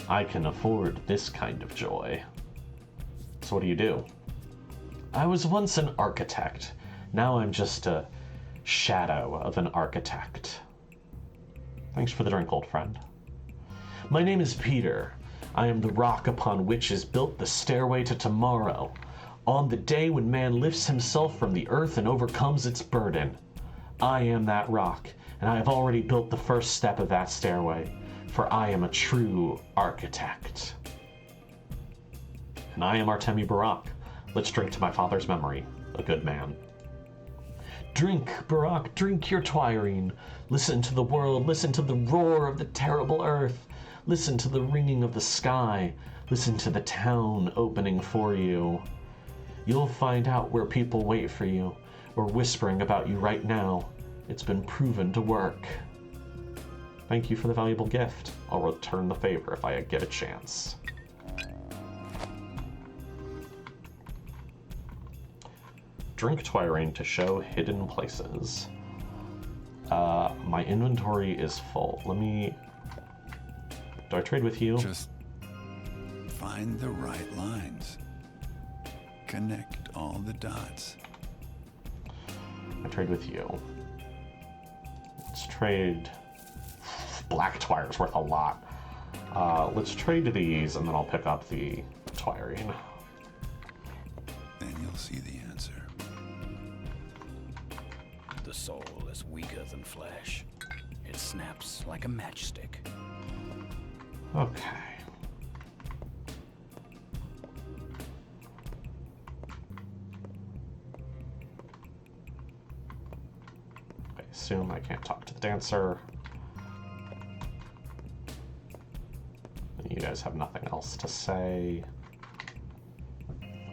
I can afford this kind of joy. So what do you do? I was once an architect. Now I'm just a shadow of an architect. Thanks for the drink, old friend. My name is Peter. I am the rock upon which is built the stairway to tomorrow, on the day when man lifts himself from the earth and overcomes its burden. I am that rock, and I have already built the first step of that stairway, for I am a true architect. And I am Artemy Burakh. Let's drink to my father's memory, a good man. Drink, Burakh, drink your twirine. Listen to the world, listen to the roar of the terrible earth. Listen to the ringing of the sky. Listen to the town opening for you. You'll find out where people wait for you, or whispering about you right now. It's been proven to work. Thank you for the valuable gift. I'll return the favor if I get a chance. Drink twirine to show hidden places. My inventory is full. Let me... Do I trade with you? Just find the right lines. Connect all the dots. I trade with you. Let's trade... Black twire's worth a lot. Let's trade these, and then I'll pick up the twirine. Then you'll see the answer. The soul is weaker than flesh. It snaps like a matchstick. Okay. I assume I can't talk to the dancer. You guys have nothing else to say.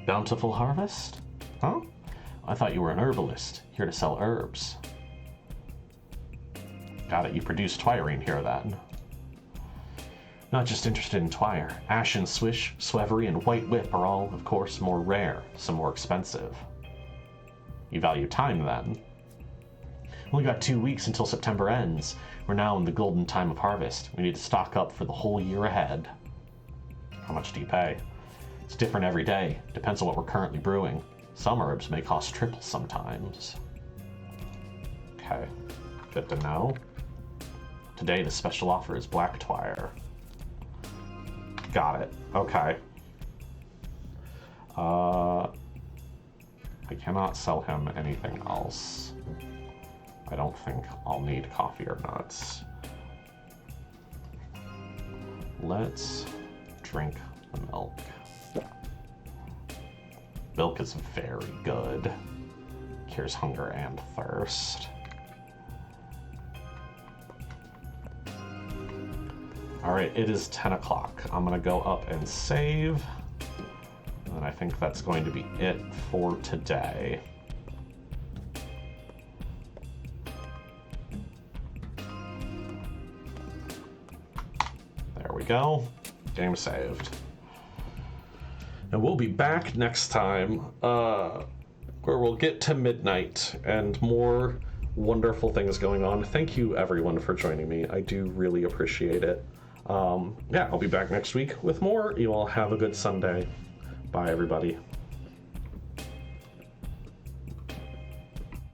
Bountiful harvest? Huh? I thought you were an herbalist, here to sell herbs. Got it, you produce twirine here then. Not just interested in twire. Ashen swish, swevery, and white whip are all, of course, more rare, some more expensive. You value time then. Only got 2 weeks until September ends. We're now in the golden time of harvest. We need to stock up for the whole year ahead. How much do you pay? It's different every day. Depends on what we're currently brewing. Some herbs may cost triple sometimes. Okay, good to know. Today the special offer is black twire. Got it. Okay. I cannot sell him anything else. I don't think I'll need coffee or nuts. Let's drink the milk. Milk is very good. Cures hunger and thirst. Alright, it is 10 o'clock. I'm gonna go up and save. And I think that's going to be it for today. There we go. Game saved. And we'll be back next time, where we'll get to midnight and more wonderful things going on. Thank you, everyone, for joining me. I do really appreciate it. Yeah, I'll be back next week with more. You all have a good Sunday. Bye, everybody.